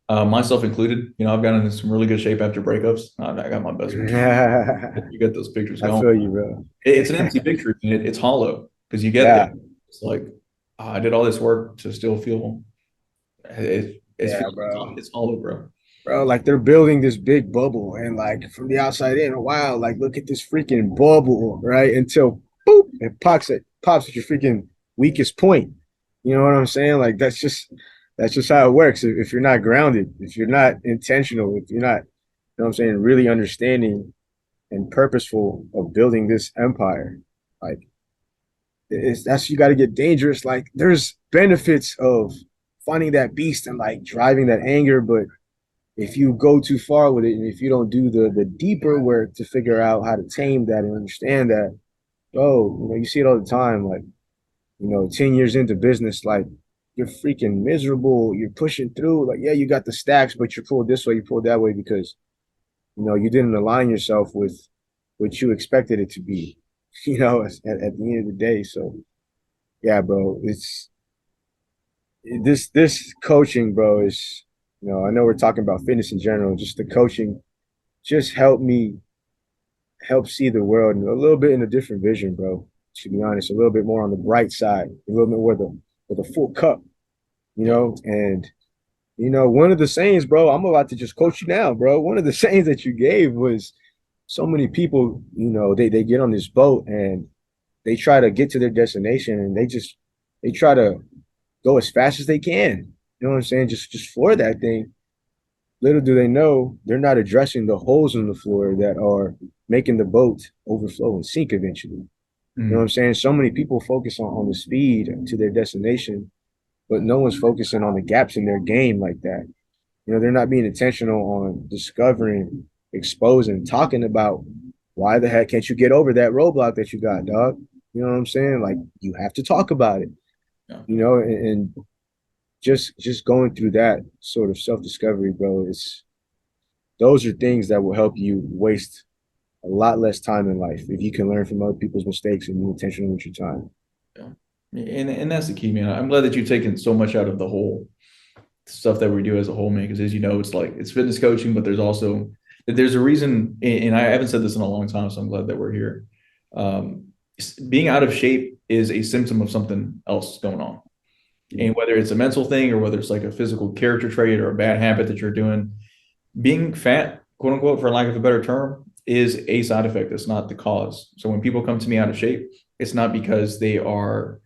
myself included. I've gotten in some really good shape after breakups. I got my best picture. I You get those pictures going. feel you, bro. It's an empty picture. And it's hollow because you get there. Yeah. It's like, I did all this work to still feel Yeah, bro. it's hollow, bro. Bro, like they're building this big bubble, and like from the outside in, wow, like look at this freaking bubble, right? Until boop, it pops at your freaking weakest point. You know what I'm saying? Like that's just how it works. If you're not grounded, if you're not intentional, if you're not, you know what I'm saying, really understanding and purposeful of building this empire, like that's you got to get dangerous. Like there's benefits of finding that beast and like driving that anger, but if you go too far with it and if you don't do the deeper work to figure out how to tame that and understand that, you see it all the time. Like, 10 years into business, like you're freaking miserable. You're pushing through. Like, yeah, you got the stacks, but you're pulled this way, you pulled that way because, you didn't align yourself with what you expected it to be, at the end of the day. So, yeah, bro, this coaching, bro, is, I know we're talking about fitness in general, just the coaching just help see the world a little bit in a different vision, bro. To be honest, a little bit more on the bright side, a little bit with a full cup, Yeah. And one of the sayings, bro, I'm about to just coach you now, bro. One of the sayings that you gave was so many people, they get on this boat and they try to get to their destination and they try to go as fast as they can. You know what I'm saying? Just for that thing. Little do they know, they're not addressing the holes in the floor that are making the boat overflow and sink eventually. You know what I'm Mm. saying? So many people focus on the speed to their destination, but no one's focusing on the gaps in their game like that. You know, they're not being intentional on discovering, exposing, talking about why the heck can't you get over that roadblock that you got, dog? You know what I'm saying? Like you have to talk about it, Yeah. you know, and just going through that sort of self-discovery, bro, it's those are things that will help you waste a lot less time in life if you can learn from other people's mistakes and be intentional with your time. Yeah. And that's the key, man. I'm glad that you've taken so much out of the whole stuff that we do as a whole, man. Because as you know, it's like it's fitness coaching, but there's a reason, and I haven't said this in a long time, so I'm glad that we're here. Um, Being out of shape is a symptom of something else going on. And whether it's a mental thing or whether it's like a physical character trait or a bad habit that you're doing, being fat, quote unquote, for lack of a better term, is a side effect. It's not the cause. So when people come to me out of shape, it's not because they are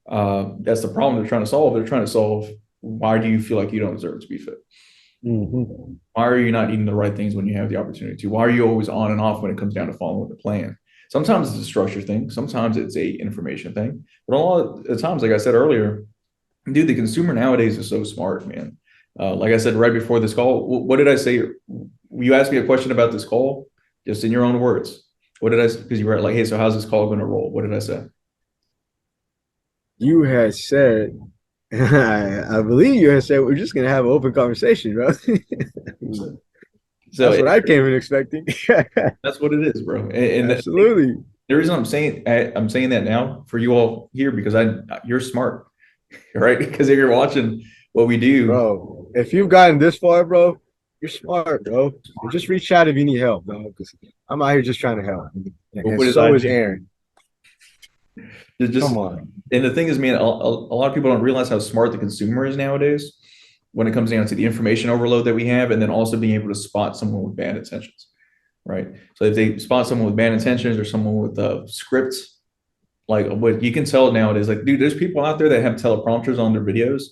that's the problem they're trying to solve. They're trying to solve, why do you feel like you don't deserve to be fit? Mm-hmm. Why are you not eating the right things when you have the opportunity to? Why are you always on and off when it comes down to following the plan? Sometimes it's a structure thing. Sometimes it's a information thing. But a lot of the times, like I said earlier, dude, the consumer nowadays is so smart, man. Like I said right before this call, what did I say? You asked me a question about this call, just in your own words. What did I? Because you were like, "Hey, so how's this call going to roll?" What did I say? You had said, I believe you had said we're just gonna have an open conversation, bro. So That's what I came in expecting. that's what it is, bro. And Absolutely, the reason I'm saying that now for you all here because you're smart, right? Because if you're watching what we do, bro. If you've gotten this far, bro, you're smart, bro. And just reach out if you need help, bro. Because I'm out here just trying to help, and what did so I is do? Aaron. Just Come on. and the thing is, man, a lot of people don't realize how smart the consumer is nowadays when it comes down to the information overload that we have, and then also being able to spot someone with bad intentions, right? So if they spot someone with bad intentions or someone with scripts, like what you can tell nowadays, like, dude, there's people out there that have teleprompters on their videos,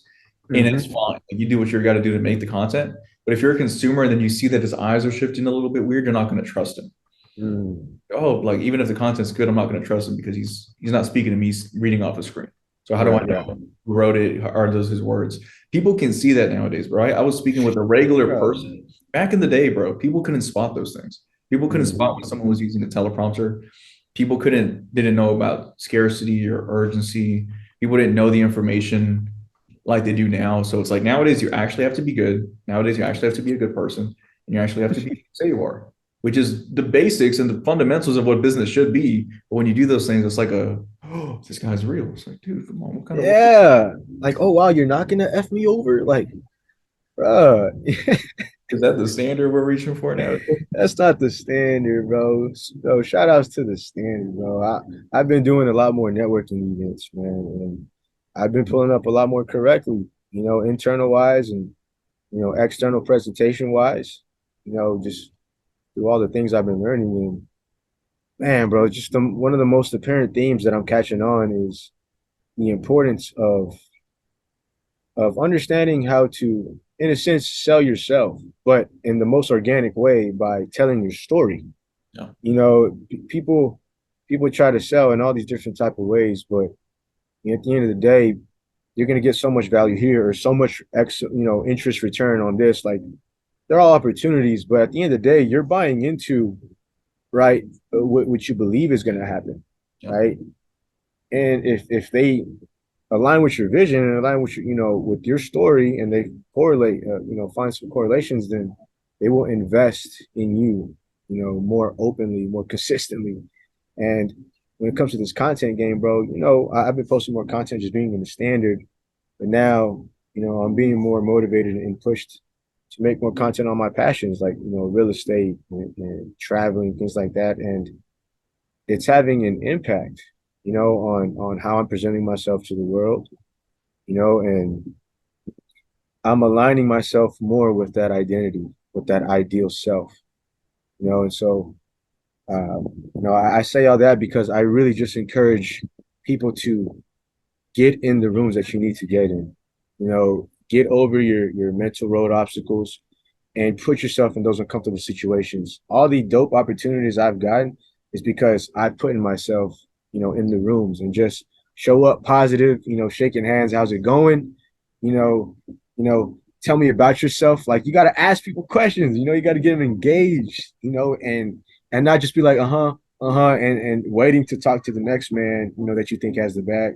and it's Mm-hmm. fine. Like, you do what you got to do to make the content. But if you're a consumer and then you see that his eyes are shifting a little bit weird, you're not going to trust him. Mm. Oh, like even if the content's good, I'm not going to trust him because he's not speaking to me, he's reading off a screen. So how do I Right, right. know who wrote it? Are those his words? People can see that nowadays, bro. I was speaking with a regular Bro. person back in the day, bro. People couldn't spot those things. People couldn't spot when Mm-hmm. someone was using a teleprompter. People didn't know about scarcity or urgency. People didn't know the information like they do now. So it's like nowadays you actually have to be good. Nowadays you actually have to be a good person, and you actually have to be say you are, which is the basics and the fundamentals of what business should be. But when you do those things, it's like oh, this guy's real. It's like, dude, come on, what kind of work Yeah. Like, oh wow, you're not gonna F me over? Like, bro. is that the standard we're reaching for now? That's not the standard, bro. So shout outs to the standard, bro. I've been doing a lot more networking events, man, and I've been pulling up a lot more correctly, you know, internal wise and external presentation wise, just through all the things I've been learning. And man, bro, just one of the most apparent themes that I'm catching on is the importance of understanding how to, in a sense, sell yourself, but in the most organic way by telling your story. No. You know, people try to sell in all these different type of ways, but at the end of the day, you're gonna get so much value here or so much interest return on this. Like they're all opportunities, but at the end of the day, you're buying into right what you believe is gonna happen, Yeah. right? And if they align with your vision and align with with your story and they correlate find some correlations, then they will invest in you more openly, more consistently. And when it comes to this content game, bro, I've been posting more content just being in the standard, but now I'm being more motivated and pushed to make more content on my passions like real estate and traveling, things like that. And it's having an impact on how I'm presenting myself to the world, and I'm aligning myself more with that identity, with that ideal self, and so, I say all that because I really just encourage people to get in the rooms that you need to get in, get over your mental road obstacles and put yourself in those uncomfortable situations. All the dope opportunities I've gotten is because I put in myself, in the rooms and just show up positive, shaking hands, how's it going? tell me about yourself. Like you got to ask people questions. You got to get them engaged. And not just be like, and waiting to talk to the next man. That you think has the bag,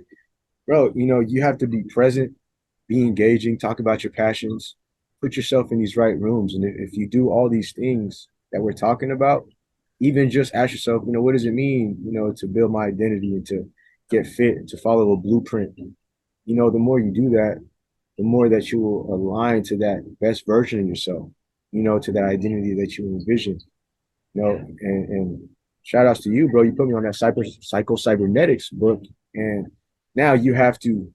bro. You have to be present, be engaging, talk about your passions, put yourself in these right rooms. And if you do all these things that we're talking about, even just ask yourself, what does it mean, to build my identity and to get fit, to follow a blueprint. The more you do that, the more that you will align to that best version of yourself, to that identity that you envision. And shout outs to you, bro. You put me on that psycho cybernetics book. And now you have to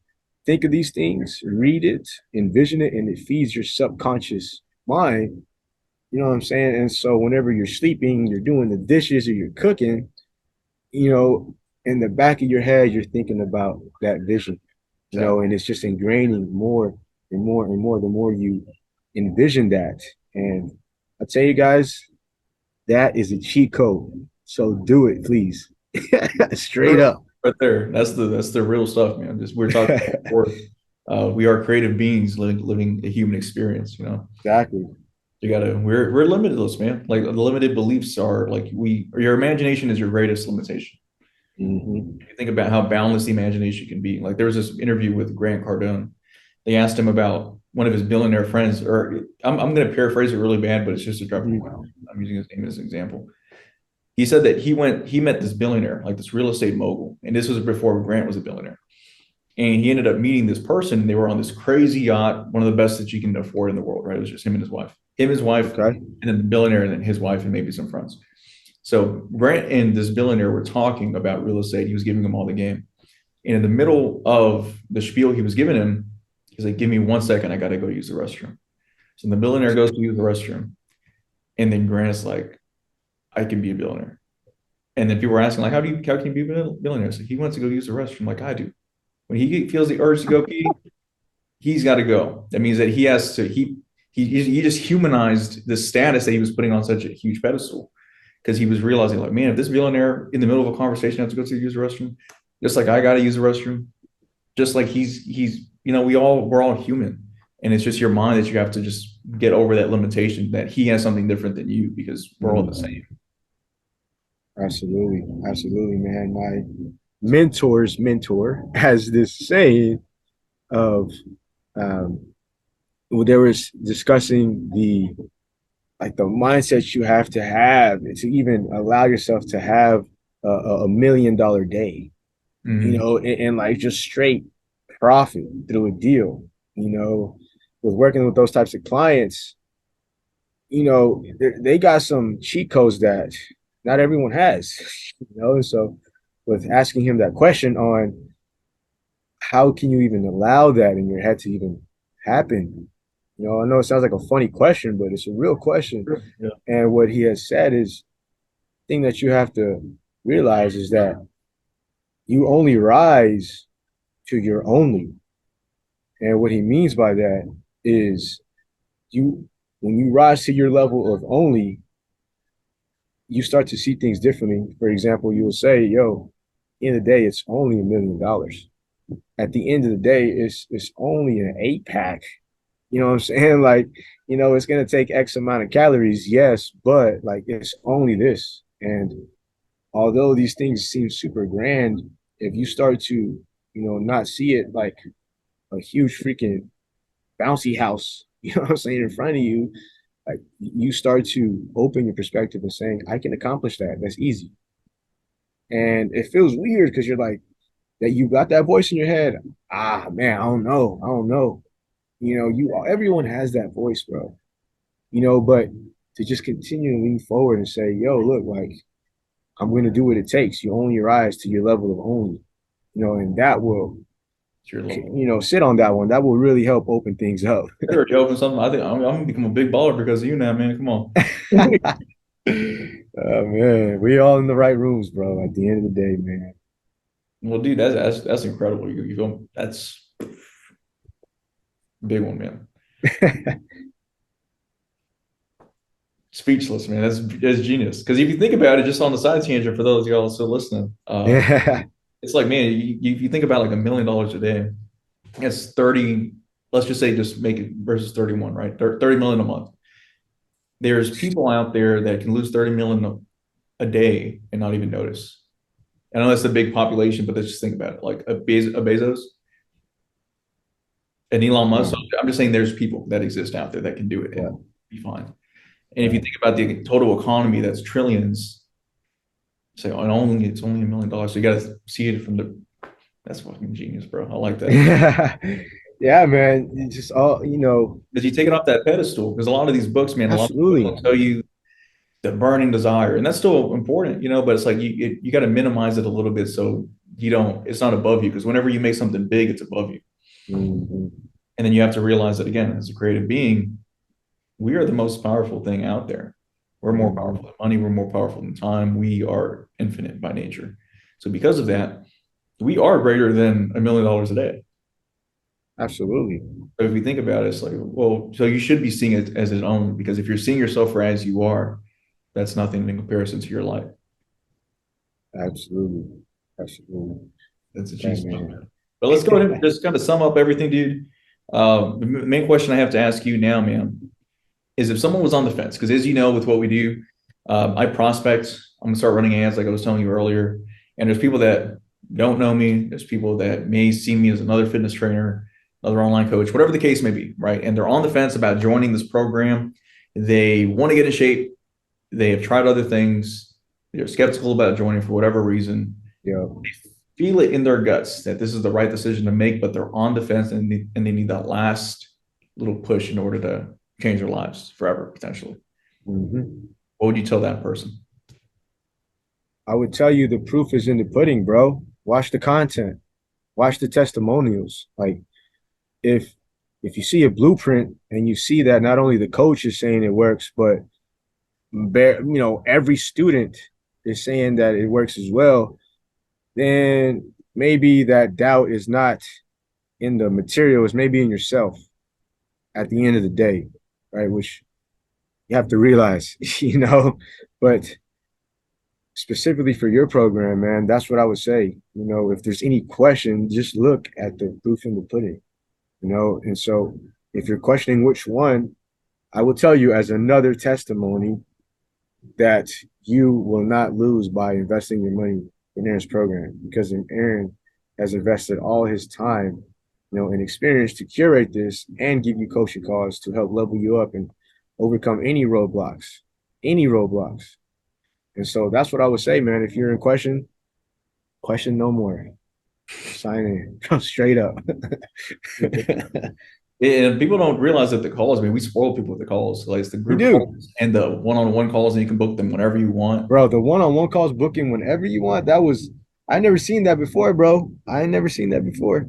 think of these things, read it, envision it, and it feeds your subconscious mind. You know what I'm saying? And so whenever you're sleeping, you're doing the dishes or you're cooking, you know, in the back of your head, you're thinking about that vision, Exactly. and it's just ingraining more and more and more the more you envision that. And I tell you guys, that is a cheat code. So do it, please. Straight up. Right there. That's the real stuff, man. Just we're talking about before. We are creative beings living a human experience. Exactly. You gotta. We're limitless, man. Like the limited beliefs are like your imagination is your greatest limitation. Mm-hmm. You think about how boundless the imagination can be. Like there was this interview with Grant Cardone. They asked him about one of his billionaire friends, or I'm going to paraphrase it really bad, but it's just a drop of Mm-hmm. wow. I'm using his name as an example. He said that he met this billionaire, like this real estate mogul, and this was before Grant was a billionaire. And he ended up meeting this person. They were on this crazy yacht, one of the best that you can afford in the world, right? It was just his wife, Okay. and then the billionaire, and then his wife, and maybe some friends. So Grant and this billionaire were talking about real estate. He was giving them all the game. And in the middle of the spiel he was giving him, he's like, "Give me 1 second. I got to go use the restroom." So the billionaire goes to use the restroom. And then Grant's like, "I can be a billionaire." And then people were asking, like, how can you be a billionaire? So he wants to go use the restroom like I do. When he feels the urge to go pee, he's got to go. That means that he has to, he just humanized the status that he was putting on such a huge pedestal because he was realizing, like, man, if this billionaire in the middle of a conversation has to go to use the restroom, just like I got to use the restroom, just like we're all human, and it's just your mind that you have to just get over that limitation that he has something different than you because we're all the Mm-hmm. same. Absolutely. Absolutely, man. My mentor's mentor has this saying of um, well, they were discussing the mindset you have to even allow yourself to have $1 million day, Mm-hmm. and like just straight profit through a deal, with working with those types of clients, they got some cheat codes that not everyone has, so with asking him that question on how can you even allow that in your head to even happen, I know it sounds like a funny question, but it's a real question. Yeah. And what he has said is thing that you have to realize is that you only rise to your only. And what he means by that is you when you rise to your level of only, you start to see things differently. For example, you will say, yo, in the day, it's only $1 million. At the end of the day, it's only an 8 pack. You know what I'm saying? Like, it's gonna take X amount of calories, yes, but like it's only this. And although these things seem super grand, if you start to, not see it like a huge freaking bouncy house, what I'm saying, in front of you, like you start to open your perspective and saying, I can accomplish that. That's easy. And it feels weird because you're like, that you got that voice in your head. Ah, man, I don't know. I don't know. Everyone has that voice, bro. But to just continue to lean forward and say, yo, look, like, I'm going to do what it takes. You only rise to your level of only, and that will, It's your level. sit on that one. That will really help open things up. You're joking something. I think I'm gonna become a big baller because of you now, man. Come on. Oh, man, we all in the right rooms, bro. At the end of the day, man. Well, dude, that's incredible. You go, that's a big one, man. Speechless, man. That's genius. Because if you think about it, just on the side tangent for those of y'all still listening, Yeah. it's like, man, you think about like $1 million a day. That's 30. let's just say just make it versus 31, right? 30 million a month. There's people out there that can lose 30 million a day and not even notice. I know that's a big population, but let's just think about it. Like a Bezos, and Elon Musk. Right, I'm just saying there's people that exist out there that can do it right, and be fine. And if you right. think about the total economy, that's trillions. Say, oh, and only it's only $1 million. So you got to see it from the. That's fucking genius, bro. I like that. Yeah, yeah, man. You just all, Because you take it off that pedestal. Because a lot of these books, man, a lot of books absolutely. will tell you the burning desire, and that's still important, but it's like you got to minimize it a little bit so you don't. It's not above you because whenever you make something big, it's above you, Mhm. and then you have to realize that again, as a creative being, we are the most powerful thing out there. We're more powerful Mhm. than money. We're more powerful than time. We are infinite by nature. So because of that, we are greater than $1 million a day. Absolutely. So if we think about it, it's like, well, so you should be seeing it as its own because if you're seeing yourself for as you are, that's nothing in comparison to your life. Absolutely. Absolutely. That's a Yeah, cheese stuff, man. man. But let's go ahead and just kind of sum up everything, dude. The main question I have to ask you now, man, is if someone was on the fence, because as you know, with what we do, I prospect. I'm gonna start running ads, like I was telling you earlier. And there's people that don't know me. There's people that may see me as another fitness trainer, another online coach, whatever the case may be, right? And they're on the fence about joining this program. They want to get in shape. They have tried other things. They're skeptical about joining for whatever reason. Yo, Feel it in their guts that this is the right decision to make, but they're on the fence and they need that last little push in order to change their lives forever, potentially. hmm What would you tell that person? I would tell you the proof is in the pudding, bro. Watch the content, watch the testimonials. Like if if you see a blueprint and you see that not only the coach is saying it works, but every student is saying that it works as well, then maybe that doubt is not in the material, it's maybe in yourself at the end of the day, right? Which you have to realize, But specifically for your program, man, that's what I would say. If there's any question, just look at the proof in the pudding, And so if you're questioning which one, I will tell you as another testimony that you will not lose by investing your money in Aaron's program because Aaron has invested all his time, and experience to curate this and give you coaching calls to help level you up and overcome any roadblocks. And so that's what I would say, man. If you're in question no more. Sign in, straight up. And people don't realize that the calls, I mean, we spoil people with the calls. Like it's the We group do, calls and the one-on-one calls, and you can book them whenever you want. bro. The one-on-one calls booking whenever you want. I never seen that before, bro. I ain't never seen that before.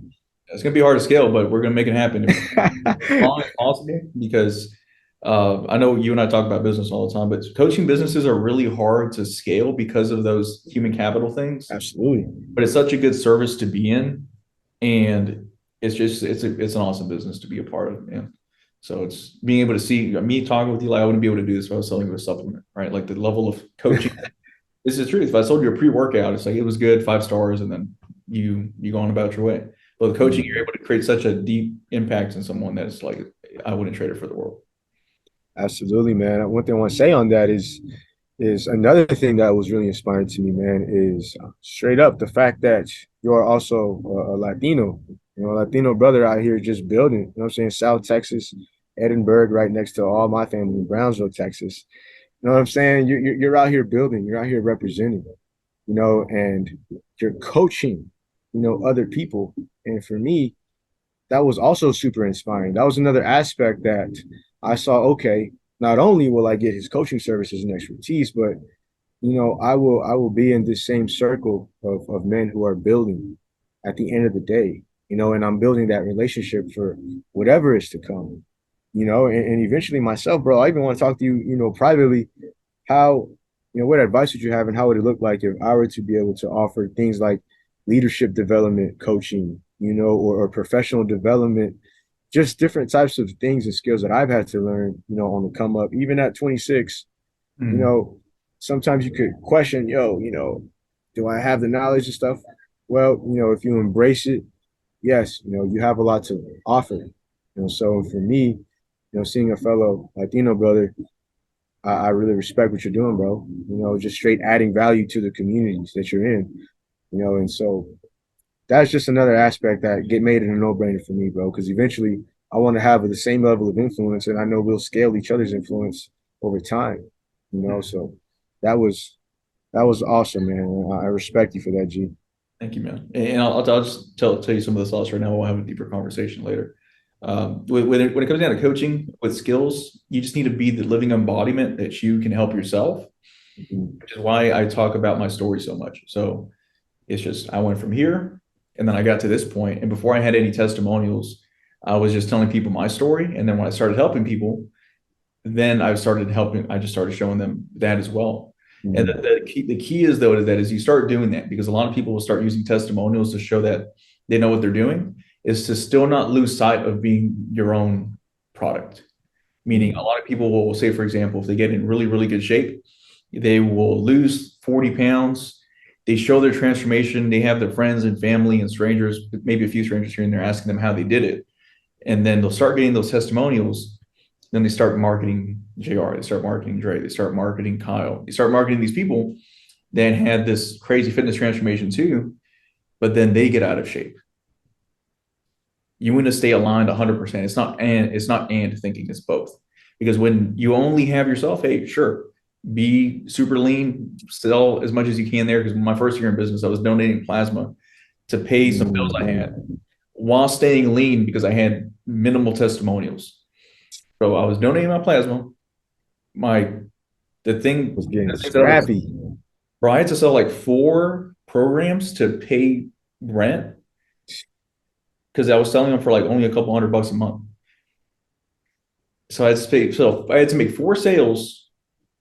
It's gonna be hard to scale, but we're gonna make it happen as long as possible because I know you and I talk about business all the time, but coaching businesses are really hard to scale because of those human capital things. Absolutely. But it's such a good service to be in, and it's an awesome business to be a part of, man. So it's being able to see me talking with you, like I wouldn't be able to do this if I was selling you a supplement, right? Like the level of coaching. This is the truth. If I sold you a pre-workout, it's like it was good, 5 stars, and then you go on about your way. But with coaching, you're able to create such a deep impact in someone that it's like I wouldn't trade it for the world. Absolutely, man. One thing I want to say on that is another thing that was really inspiring to me, man, is straight up the fact that you're also a Latino, a Latino brother out here just building, what I'm saying? South Texas, Edinburgh, right next to all my family in Brownsville, Texas. You know what I'm saying? You're out here building, you're out here representing, and you're coaching, other people. And for me, that was also super inspiring. That was another aspect that I saw, okay, not only will I get his coaching services and expertise, but I will be in this same circle of men who are building at the end of the day, and I'm building that relationship for whatever is to come, and eventually myself, bro. I even want to talk to you, privately, how, what advice would you have and how would it look like if I were to be able to offer things like leadership development coaching, or professional development, just different types of things and skills that I've had to learn, on the come up, even at 26, you Mm. know, sometimes you could question, yo, do I have the knowledge and stuff? Well, if you embrace it, yes, you have a lot to offer. So for me, seeing a fellow Latino brother, I really respect what you're doing, bro. Just straight adding value to the communities that you're in. And so that's just another aspect that get made it a no-brainer for me, bro. Because eventually I want to have the same level of influence, and I know we'll scale each other's influence over time. So that was that was awesome, man. I respect you for that, G. Thank you, man. And I'll just tell you some of the thoughts right now. We'll have a deeper conversation later. When it comes down to coaching with skills, you just need to be the living embodiment that you can help yourself, Mhm. which is why I talk about my story so much. So it's just I went from here and then I got to this point. And before I had any testimonials, I was just telling people my story. And then when I started helping people, then I just started showing them that as well. And Mhm. the key is though, is that as you start doing that, because a lot of people will start using testimonials to show that they know what they're doing, is to still not lose sight of being your own product. Meaning a Mhm. lot of people will say, for example, if they get in really, really good shape, they will lose 40 pounds. They show their transformation. They have their friends and family and strangers, maybe a few strangers here and there, asking them how they did it. And then they'll start getting those testimonials. Then they start marketing JR, they start marketing Dre, they start marketing Kyle, they start marketing these people that had this crazy fitness transformation too, but then they get out of shape. You want to stay aligned 100%. It's not and thinking, it's both. Because when you only have yourself, hey, sure, be super lean, sell as much as you can there. Because my first year in business, I was donating plasma to pay some bills I had Mhm. while staying lean because I had minimal testimonials. So I was donating my plasma. My Was getting the things that I was, scrappy. bro, I had to sell like 4 programs to pay rent because I was selling them for like only a couple $100 a month. So I had to make 4 sales,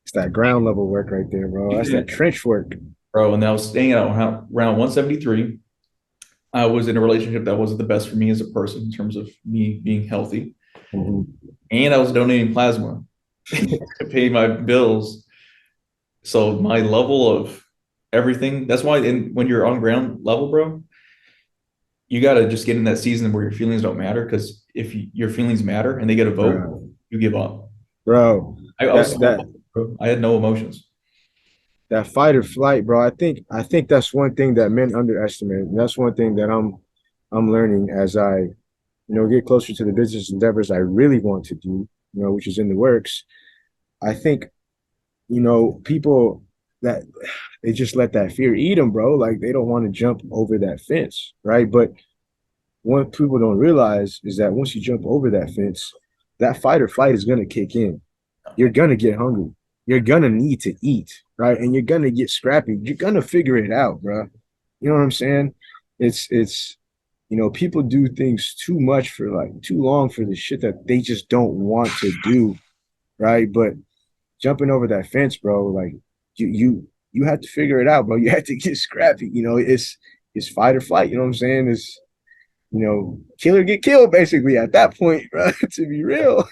It's that ground level work right there, bro. That's that trench work. bro, and I was staying at around 173. I was in a relationship that wasn't the best for me as a person in terms of me being healthy, Mhm. and I was donating plasma to pay my bills. So my level of everything. That's why when you're on ground level, bro, you got to just get in that season where your feelings don't matter. Because if your feelings matter and they get a vote, Bro, you give up. bro, I was that so, that bro, I had no emotions. that fight or flight, bro. I think that's one thing that men underestimate. And that's one thing that I'm learning as I, get closer to the business endeavors I really want to do, which is in the works. I think, people that they just let that fear eat them, bro. Like they don't want to jump over that fence, right? But what people don't realize is that once you jump over that fence, that fight or flight is gonna kick in. You're gonna get hungry. You're gonna need to eat, right? And you're gonna get scrappy. You're gonna figure it out, bro. You know what I'm saying? It's people do things too much for like too long for the shit that they just don't want to do, right? But jumping over that fence, bro, like you have to figure it out, bro. You have to get scrappy. It's fight or flight. You know what I'm saying? It's kill or get killed basically at that point, bro. To be real,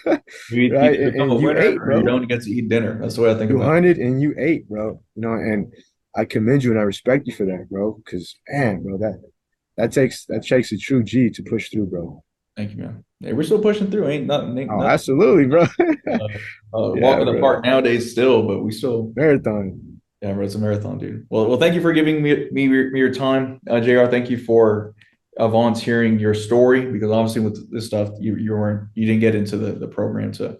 You right? either And, become a and you winner ate, or you bro. don't get to eat dinner. That's the way I think You about it. hunted and you ate, bro. And I commend you and I respect you for that, bro. Because man, bro, that takes a true G to push through, bro. Thank you, man. Hey, we're still pushing through. Ain't Oh, nothing absolutely, bro. walk Yeah, in the bro. park nowadays still, but we still, Marathon. yeah, bro, it's a marathon, dude. Well, thank you for giving me your time, JR. Thank you for volunteering your story because obviously with this stuff, you didn't get into the program to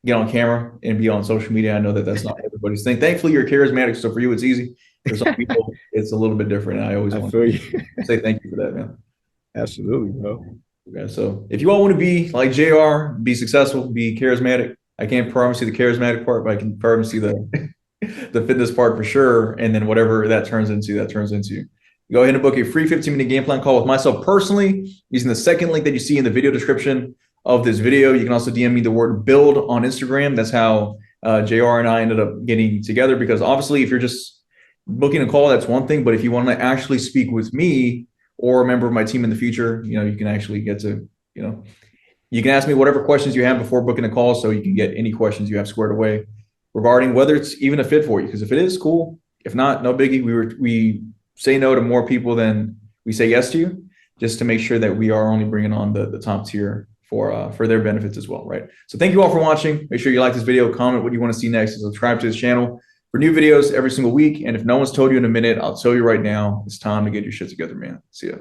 get on camera and be on social media. I know that that's not everybody's thing. Thankfully, you're charismatic, so for you, it's easy. For some people, it's a little bit different. And I always I want feel to you. say thank you for that, man. Absolutely, bro. Okay, so if you all want to be like JR, be successful, be charismatic, I can't promise you the charismatic part, but I can promise you the the fitness part for sure. And then whatever that turns into, that turns into. Go ahead and book a free 15-minute game plan call with myself personally using the second link that you see in the video description of this video. You can also DM me the word build on Instagram. That's how JR and I ended up getting together because obviously, if you're just booking a call, that's one thing. But if you want to actually speak with me or a member of my team in the future, you can actually get to, you can ask me whatever questions you have before booking a call so you can get any questions you have squared away regarding whether it's even a fit for you. Because if it is, cool. If not, no biggie. We say no to more people than we say yes to, just to make sure that we are only bringing on the top tier for their benefits as well, right? So thank you all for watching. Make sure you like this video, comment what you want to see next, and subscribe to this channel for new videos every single week. And if no one's told you in a minute, I'll tell you right now, it's time to get your shit together, man. See ya.